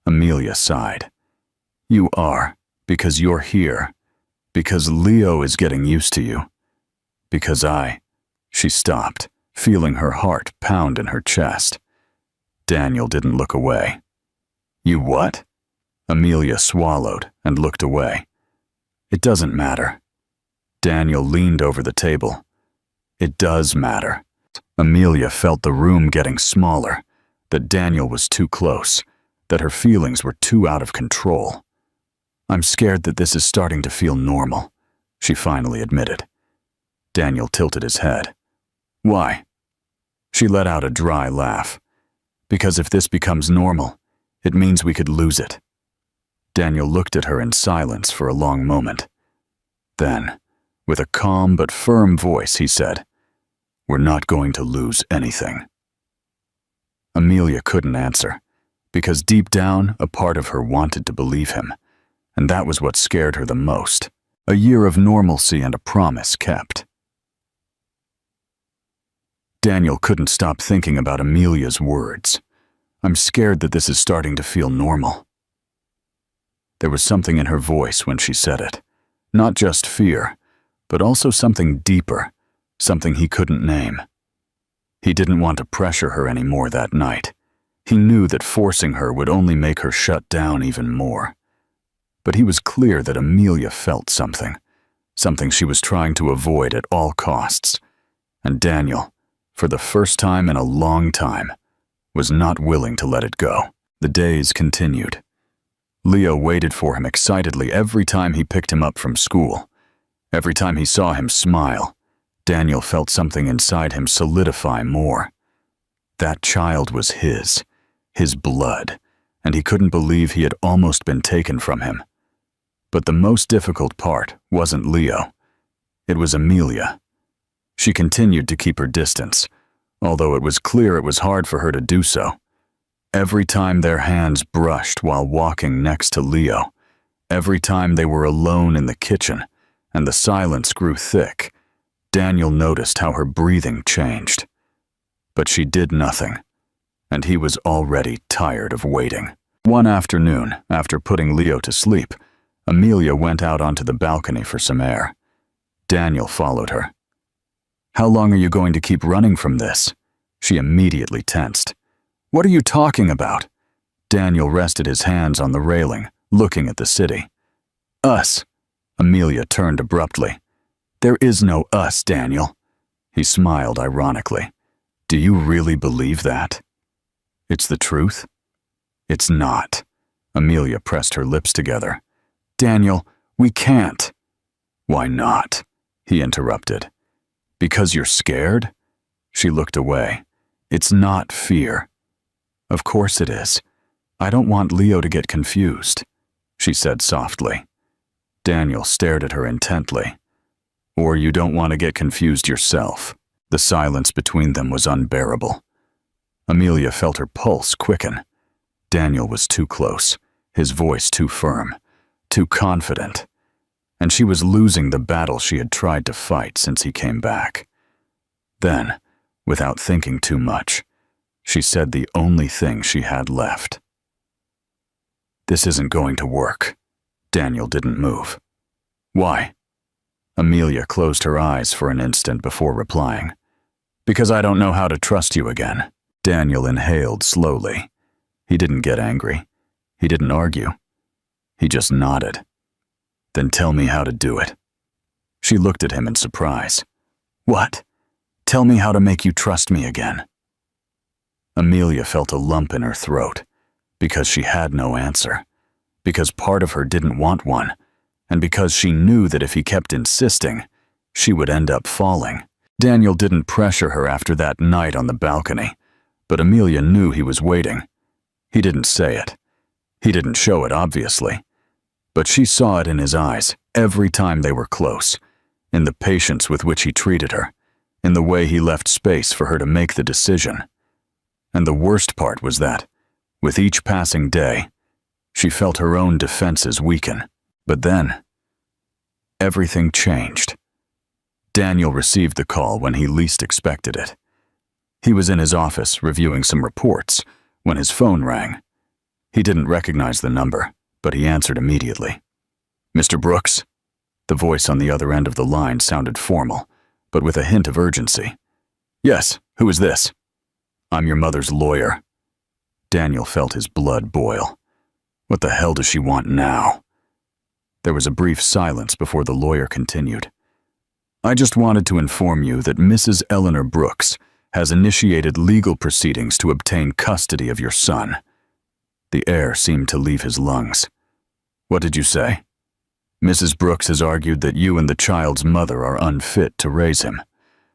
Speaker 1: Amelia sighed. "You are, because you're here. Because Leo is getting used to you. Because I—" She stopped, feeling her heart pound in her chest. Daniel didn't look away. "You what?" Amelia swallowed and looked away. "It doesn't matter." Daniel leaned over the table. "It does matter." Amelia felt the room getting smaller, that Daniel was too close, that her feelings were too out of control. "I'm scared that this is starting to feel normal," she finally admitted. Daniel tilted his head. "Why?" She let out a dry laugh. "Because if this becomes normal, it means we could lose it." Daniel looked at her in silence for a long moment. Then, with a calm but firm voice, he said, "We're not going to lose anything." Amelia couldn't answer, because deep down, a part of her wanted to believe him, and that was what scared her the most. A year of normalcy and a promise kept. Daniel couldn't stop thinking about Amelia's words. "I'm scared that this is starting to feel normal." There was something in her voice when she said it. Not just fear, but also something deeper, something he couldn't name. He didn't want to pressure her anymore that night. He knew that forcing her would only make her shut down even more. But he was clear that Amelia felt something she was trying to avoid at all costs. And Daniel, for the first time in a long time, was not willing to let it go. The days continued. Leo waited for him excitedly every time he picked him up from school. Every time he saw him smile, Daniel felt something inside him solidify more. That child was his blood, and he couldn't believe he had almost been taken from him. But the most difficult part wasn't Leo. It was Amelia. She continued to keep her distance, although it was clear it was hard for her to do so. Every time their hands brushed while walking next to Leo, every time they were alone in the kitchen and the silence grew thick, Daniel noticed how her breathing changed. But she did nothing, and he was already tired of waiting. One afternoon, after putting Leo to sleep, Amelia went out onto the balcony for some air. Daniel followed her. "How long are you going to keep running from this?" She immediately tensed. "What are you talking about?" Daniel rested his hands on the railing, looking at the city. "Us." Amelia turned abruptly. "There is no us, Daniel." He smiled ironically. "Do you really believe that?" "It's the truth." "It's not." Amelia pressed her lips together. "Daniel, we can't." "Why not?" he interrupted. "Because you're scared?" She looked away. "It's not fear." "Of course it is. I don't want Leo to get confused," she said softly. Daniel stared at her intently. "Or you don't want to get confused yourself." The silence between them was unbearable. Amelia felt her pulse quicken. Daniel was too close, his voice too firm, too confident, and she was losing the battle she had tried to fight since he came back. Then, without thinking too much, she said the only thing she had left. This isn't going to work. Daniel didn't move. Why? Amelia closed her eyes for an instant before replying. Because I don't know how to trust you again. Daniel inhaled slowly. He didn't get angry. He didn't argue. He just nodded. Then tell me how to do it. She looked at him in surprise. What? Tell me how to make you trust me again. Amelia felt a lump in her throat, because she had no answer, because part of her didn't want one, and because she knew that if he kept insisting, she would end up falling. Daniel didn't pressure her after that night on the balcony, but Amelia knew he was waiting. He didn't say it. He didn't show it, obviously. But she saw it in his eyes every time they were close, in the patience with which he treated her, in the way he left space for her to make the decision. And the worst part was that, with each passing day, she felt her own defenses weaken. But then, everything changed. Daniel received the call when he least expected it. He was in his office reviewing some reports when his phone rang. He didn't recognize the number, but he answered immediately. Mr. Brooks? The voice on the other end of the line sounded formal, but with a hint of urgency. Yes, who is this? I'm your mother's lawyer. Daniel felt his blood boil. What the hell does she want now? There was a brief silence before the lawyer continued. I just wanted to inform you that Mrs. Eleanor Brooks has initiated legal proceedings to obtain custody of your son. The air seemed to leave his lungs. What did you say? Mrs. Brooks has argued that you and the child's mother are unfit to raise him.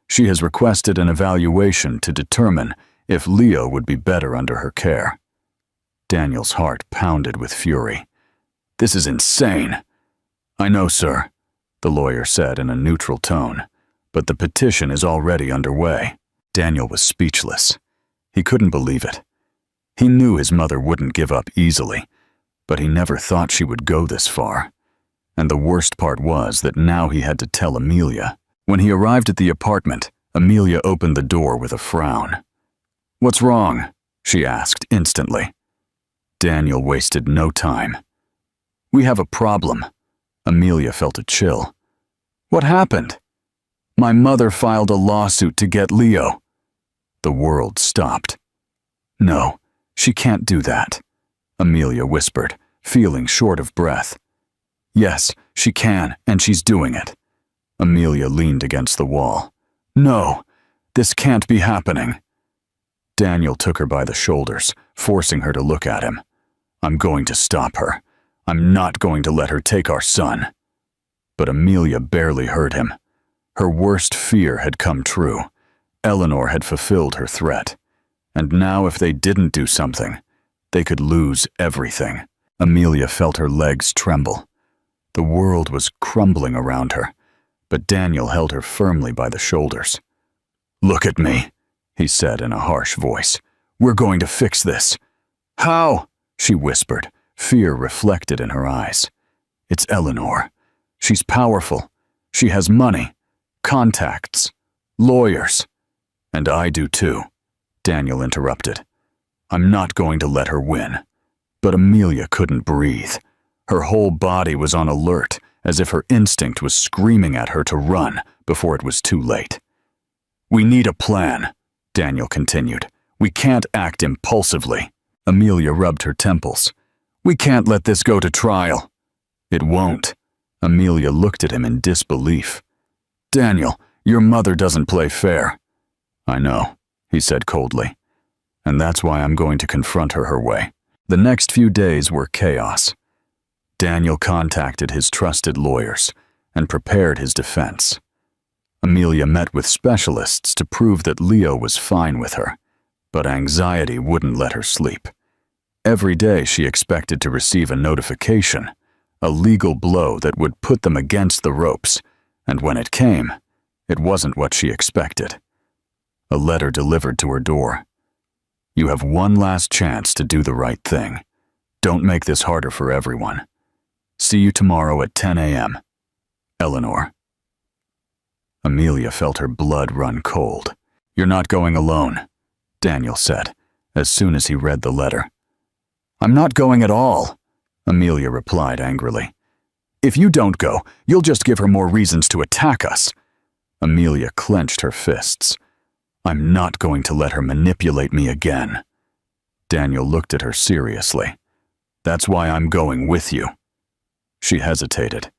Speaker 1: She has requested an evaluation to determine if Leo would be better under her care. Daniel's heart pounded with fury. This is insane. I know, sir, the lawyer said in a neutral tone, but the petition is already underway. Daniel was speechless. He couldn't believe it. He knew his mother wouldn't give up easily, but he never thought she would go this far. And the worst part was that now he had to tell Amelia. When he arrived at the apartment, Amelia opened the door with a frown. What's wrong? She asked instantly. Daniel wasted no time. We have a problem. Amelia felt a chill. What happened? My mother filed a lawsuit to get Leo. The world stopped. No, she can't do that, Amelia whispered, feeling short of breath. Yes, she can, and she's doing it. Amelia leaned against the wall. No, this can't be happening. Daniel took her by the shoulders, forcing her to look at him. I'm going to stop her. I'm not going to let her take our son. But Amelia barely heard him. Her worst fear had come true. Eleanor had fulfilled her threat. And now if they didn't do something, they could lose everything. Amelia felt her legs tremble. The world was crumbling around her, but Daniel held her firmly by the shoulders. Look at me, he said in a harsh voice. We're going to fix this. How? She whispered, fear reflected in her eyes. It's Eleanor. She's powerful. She has money, contacts, lawyers. And I do too, Daniel interrupted. I'm not going to let her win. But Amelia couldn't breathe. Her whole body was on alert, as if her instinct was screaming at her to run before it was too late. We need a plan, Daniel continued. We can't act impulsively. Amelia rubbed her temples. We can't let this go to trial. It won't. Amelia looked at him in disbelief. Daniel, your mother doesn't play fair. I know, he said coldly. And that's why I'm going to confront her her way. The next few days were chaos. Daniel contacted his trusted lawyers and prepared his defense. Amelia met with specialists to prove that Leo was fine with her, but anxiety wouldn't let her sleep. Every day she expected to receive a notification, a legal blow that would put them against the ropes, and when it came, it wasn't what she expected. A letter delivered to her door. You have one last chance to do the right thing. Don't make this harder for everyone. See you tomorrow at 10 a.m. Eleanor. Amelia felt her blood run cold. You're not going alone, Daniel said, as soon as he read the letter. I'm not going at all, Amelia replied angrily. "If you don't go, you'll just give her more reasons to attack us." Amelia clenched her fists. "I'm not going to let her manipulate me again." Daniel looked at her seriously. "That's why I'm going with you." She hesitated.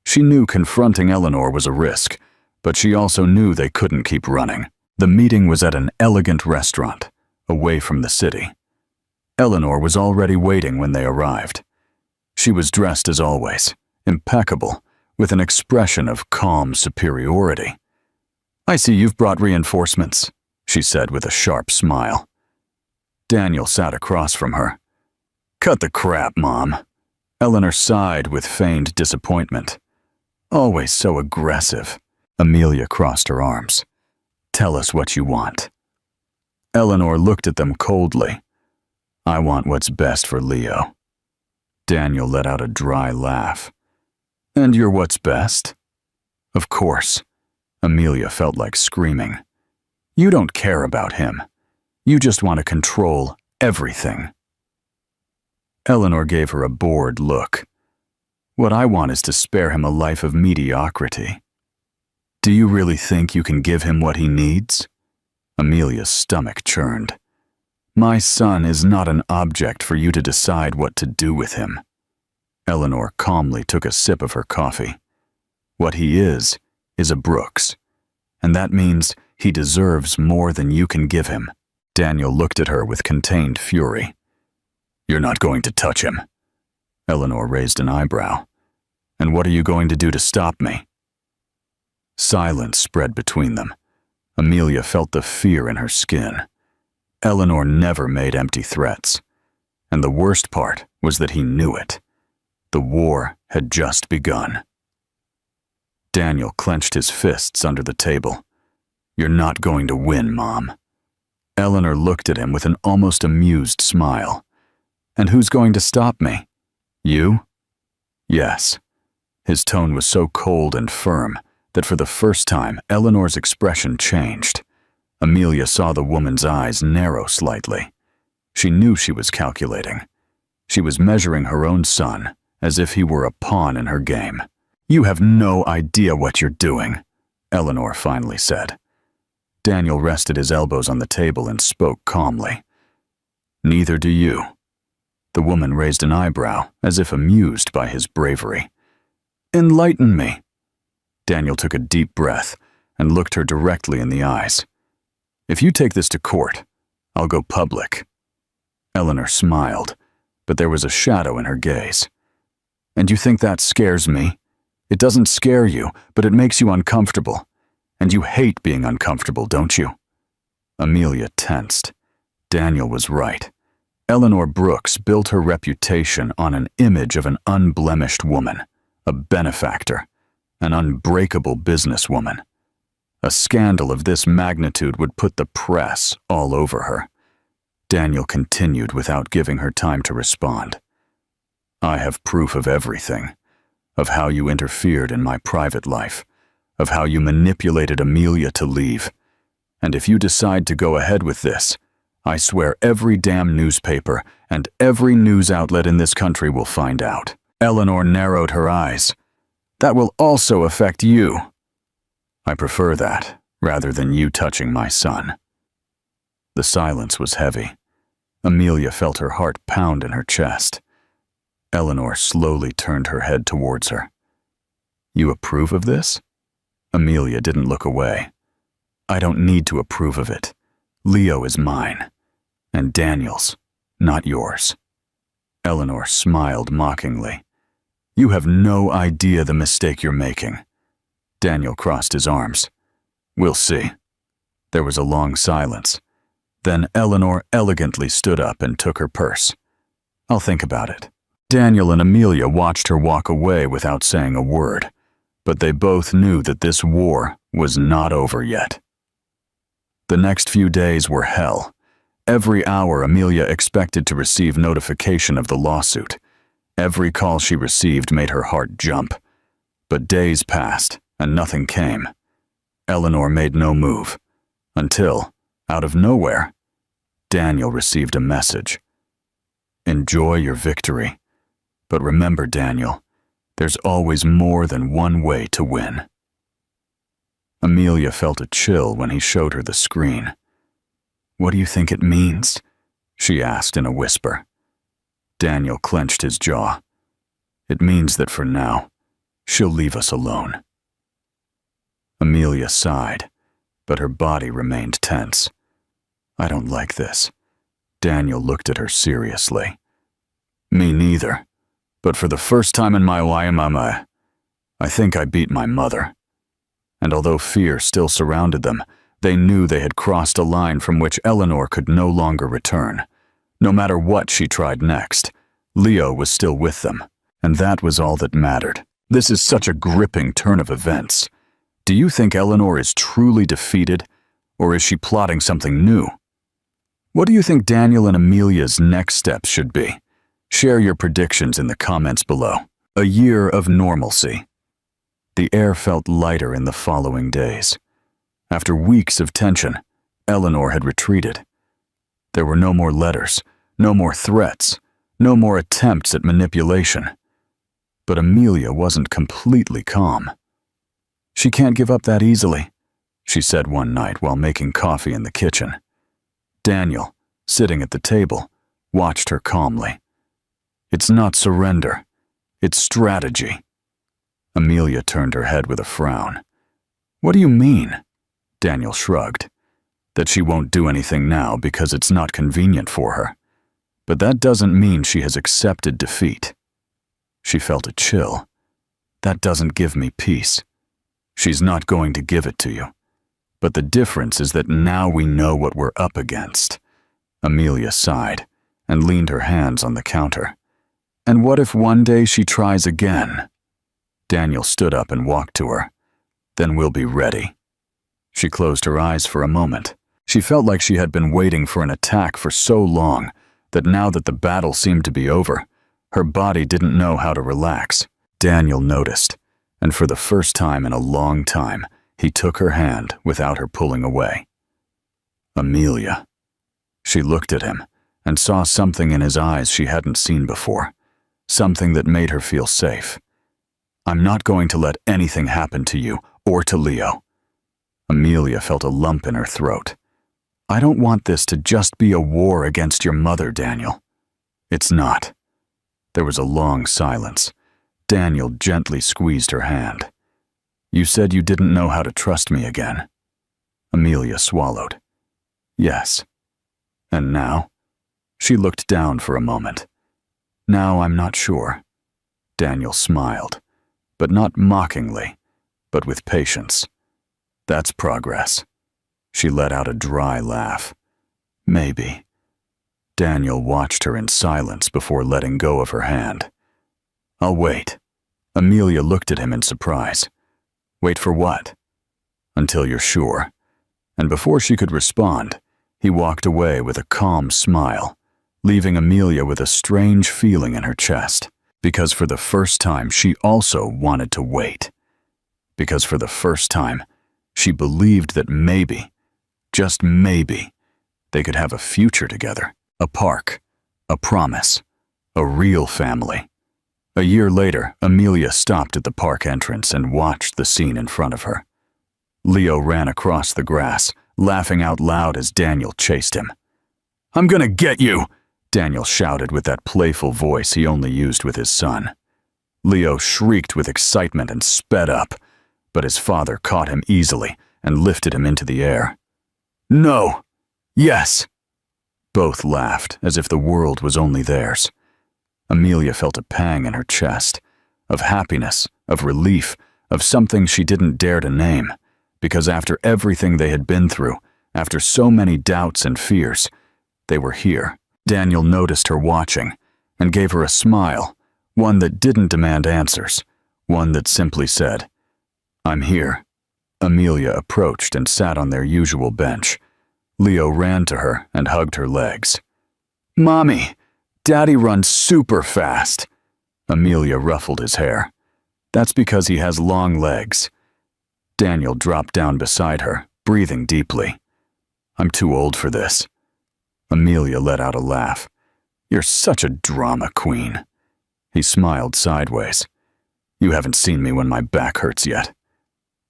Speaker 1: She knew confronting Eleanor was a risk, but she also knew they couldn't keep running. The meeting was at an elegant restaurant, away from the city. Eleanor was already waiting when they arrived. She was dressed as always, impeccable, with an expression of calm superiority. "I see you've brought reinforcements," she said with a sharp smile. Daniel sat across from her. "Cut the crap, Mom." Eleanor sighed with feigned disappointment. "Always so aggressive." Amelia crossed her arms. "Tell us what you want." Eleanor looked at them coldly. "I want what's best for Leo." Daniel let out a dry laugh. "And you're what's best?" "Of course." Amelia felt like screaming. "You don't care about him. You just want to control everything." Eleanor gave her a bored look. "What I want is to spare him a life of mediocrity." "Do you really think you can give him what he needs?" Amelia's stomach churned. "My son is not an object for you to decide what to do with him." Eleanor calmly took a sip of her coffee. "What he is a Brooks, and that means he deserves more than you can give him." Daniel looked at her with contained fury. "You're not going to touch him." Eleanor raised an eyebrow. "And what are you going to do to stop me?" Silence spread between them. Amelia felt the fear in her skin. Eleanor never made empty threats. And the worst part was that he knew it. The war had just begun. Daniel clenched his fists under the table. "You're not going to win, Mom." Eleanor looked at him with an almost amused smile. "And who's going to stop me? You?" "Yes." His tone was so cold and firm that for the first time Eleanor's expression changed. Amelia saw the woman's eyes narrow slightly. She knew she was calculating. She was measuring her own son as if he were a pawn in her game. "You have no idea what you're doing," Eleanor finally said. Daniel rested his elbows on the table and spoke calmly. "Neither do you." The woman raised an eyebrow, as if amused by his bravery. "Enlighten me." Daniel took a deep breath and looked her directly in the eyes. "If you take this to court, I'll go public." Eleanor smiled, but there was a shadow in her gaze. "And you think that scares me? It doesn't scare you, but it makes you uncomfortable. And you hate being uncomfortable, don't you?" Amelia tensed. Daniel was right. Eleanor Brooks built her reputation on an image of an unblemished woman, a benefactor, an unbreakable businesswoman. A scandal of this magnitude would put the press all over her. Daniel continued without giving her time to respond. "I have proof of everything, of how you interfered in my private life, of how you manipulated Amelia to leave. And if you decide to go ahead with this, I swear every damn newspaper and every news outlet in this country will find out." Eleanor narrowed her eyes. "That will also affect you." "I prefer that, rather than you touching my son." The silence was heavy. Amelia felt her heart pound in her chest. Eleanor slowly turned her head towards her. "You approve of this?" Amelia didn't look away. "I don't need to approve of it. Leo is mine. And Daniel's, not yours." Eleanor smiled mockingly. "You have no idea the mistake you're making." Daniel crossed his arms. "We'll see." There was a long silence. Then Eleanor elegantly stood up and took her purse. "I'll think about it." Daniel and Amelia watched her walk away without saying a word, but they both knew that this war was not over yet. The next few days were hell. Every hour Amelia expected to receive notification of the lawsuit. Every call she received made her heart jump. But days passed and nothing came. Eleanor made no move, until, out of nowhere, Daniel received a message. "Enjoy your victory, But remember, Daniel, there's always more than one way to win. Amelia felt a chill when he showed her the screen. "What do you think it means?" she asked in a whisper. Daniel clenched his jaw. "It means that for now, she'll leave us alone." Amelia sighed, but her body remained tense. "I don't like this." Daniel looked at her seriously. "Me neither. But for the first time in my life, I think I beat my mother." And although fear still surrounded them, they knew they had crossed a line from which Eleanor could no longer return. No matter what she tried next, Leo was still with them, and that was all that mattered. This is such a gripping turn of events. Do you think Eleanor is truly defeated, or is she plotting something new? What do you think Daniel and Amelia's next steps should be? Share your predictions in the comments below. A year of normalcy. The air felt lighter in the following days. After weeks of tension, Eleanor had retreated. There were no more letters, no more threats, no more attempts at manipulation. But Amelia wasn't completely calm. "She can't give up that easily," she said one night while making coffee in the kitchen. Daniel, sitting at the table, watched her calmly. "It's not surrender, it's strategy." Amelia turned her head with a frown. "What do you mean?" Daniel shrugged. "That she won't do anything now because it's not convenient for her. But that doesn't mean she has accepted defeat." She felt a chill. "That doesn't give me peace." "She's not going to give it to you. But the difference is that now we know what we're up against." Amelia sighed and leaned her hands on the counter. "And what if one day she tries again?" Daniel stood up and walked to her. "Then we'll be ready." She closed her eyes for a moment. She felt like she had been waiting for an attack for so long that now that the battle seemed to be over, her body didn't know how to relax. Daniel noticed, and for the first time in a long time, he took her hand without her pulling away. "Amelia." She looked at him and saw something in his eyes she hadn't seen before, something that made her feel safe. "I'm not going to let anything happen to you or to Leo." Amelia felt a lump in her throat. "I don't want this to just be a war against your mother, Daniel." "It's not." There was a long silence. Daniel gently squeezed her hand. "You said you didn't know how to trust me again." Amelia swallowed. "Yes." "And now?" She looked down for a moment. "Now I'm not sure." Daniel smiled, but not mockingly, but with patience. "That's progress." She let out a dry laugh. "Maybe." Daniel watched her in silence before letting go of her hand. "I'll wait." Amelia looked at him in surprise. "Wait for what?" "Until you're sure." And before she could respond, he walked away with a calm smile, leaving Amelia with a strange feeling in her chest. Because for the first time, she also wanted to wait. Because for the first time, she believed that maybe, just maybe, they could have a future together. A park, a promise, a real family. A year later, Amelia stopped at the park entrance and watched the scene in front of her. Leo ran across the grass, laughing out loud as Daniel chased him. "I'm gonna get you!" Daniel shouted with that playful voice he only used with his son. Leo shrieked with excitement and sped up, but his father caught him easily and lifted him into the air. "No! Yes!" Both laughed as if the world was only theirs. Amelia felt a pang in her chest, of happiness, of relief, of something she didn't dare to name, because after everything they had been through, after so many doubts and fears, they were here. Daniel noticed her watching and gave her a smile, one that didn't demand answers, one that simply said, "I'm here." Amelia approached and sat on their usual bench. Leo ran to her and hugged her legs. "Mommy, Daddy runs super fast." Amelia ruffled his hair. "That's because he has long legs." Daniel dropped down beside her, breathing deeply. "I'm too old for this." Amelia let out a laugh. "You're such a drama queen." He smiled sideways. You haven't seen me when my back hurts yet.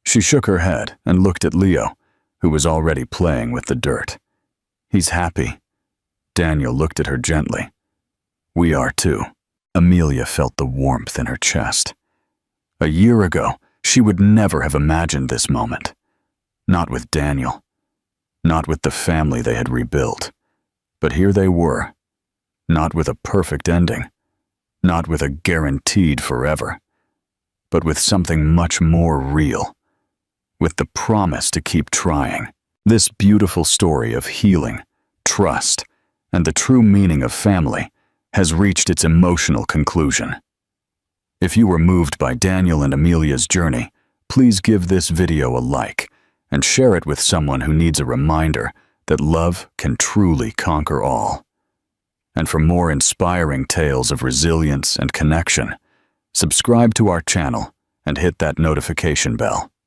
Speaker 1: She shook her head and looked at Leo, who was already playing with the dirt. He's happy. Daniel looked at her gently. We are too. Amelia felt the warmth in her chest. A year ago, she would never have imagined this moment. Not with Daniel. Not with the family they had rebuilt. But here they were. Not with a perfect ending. Not with a guaranteed forever. But with something much more real. With the promise to keep trying. This beautiful story of healing, trust, and the true meaning of family has reached its emotional conclusion. If you were moved by Daniel and Amelia's journey, please give this video a like and share it with someone who needs a reminder that love can truly conquer all. And for more inspiring tales of resilience and connection, subscribe to our channel and hit that notification bell.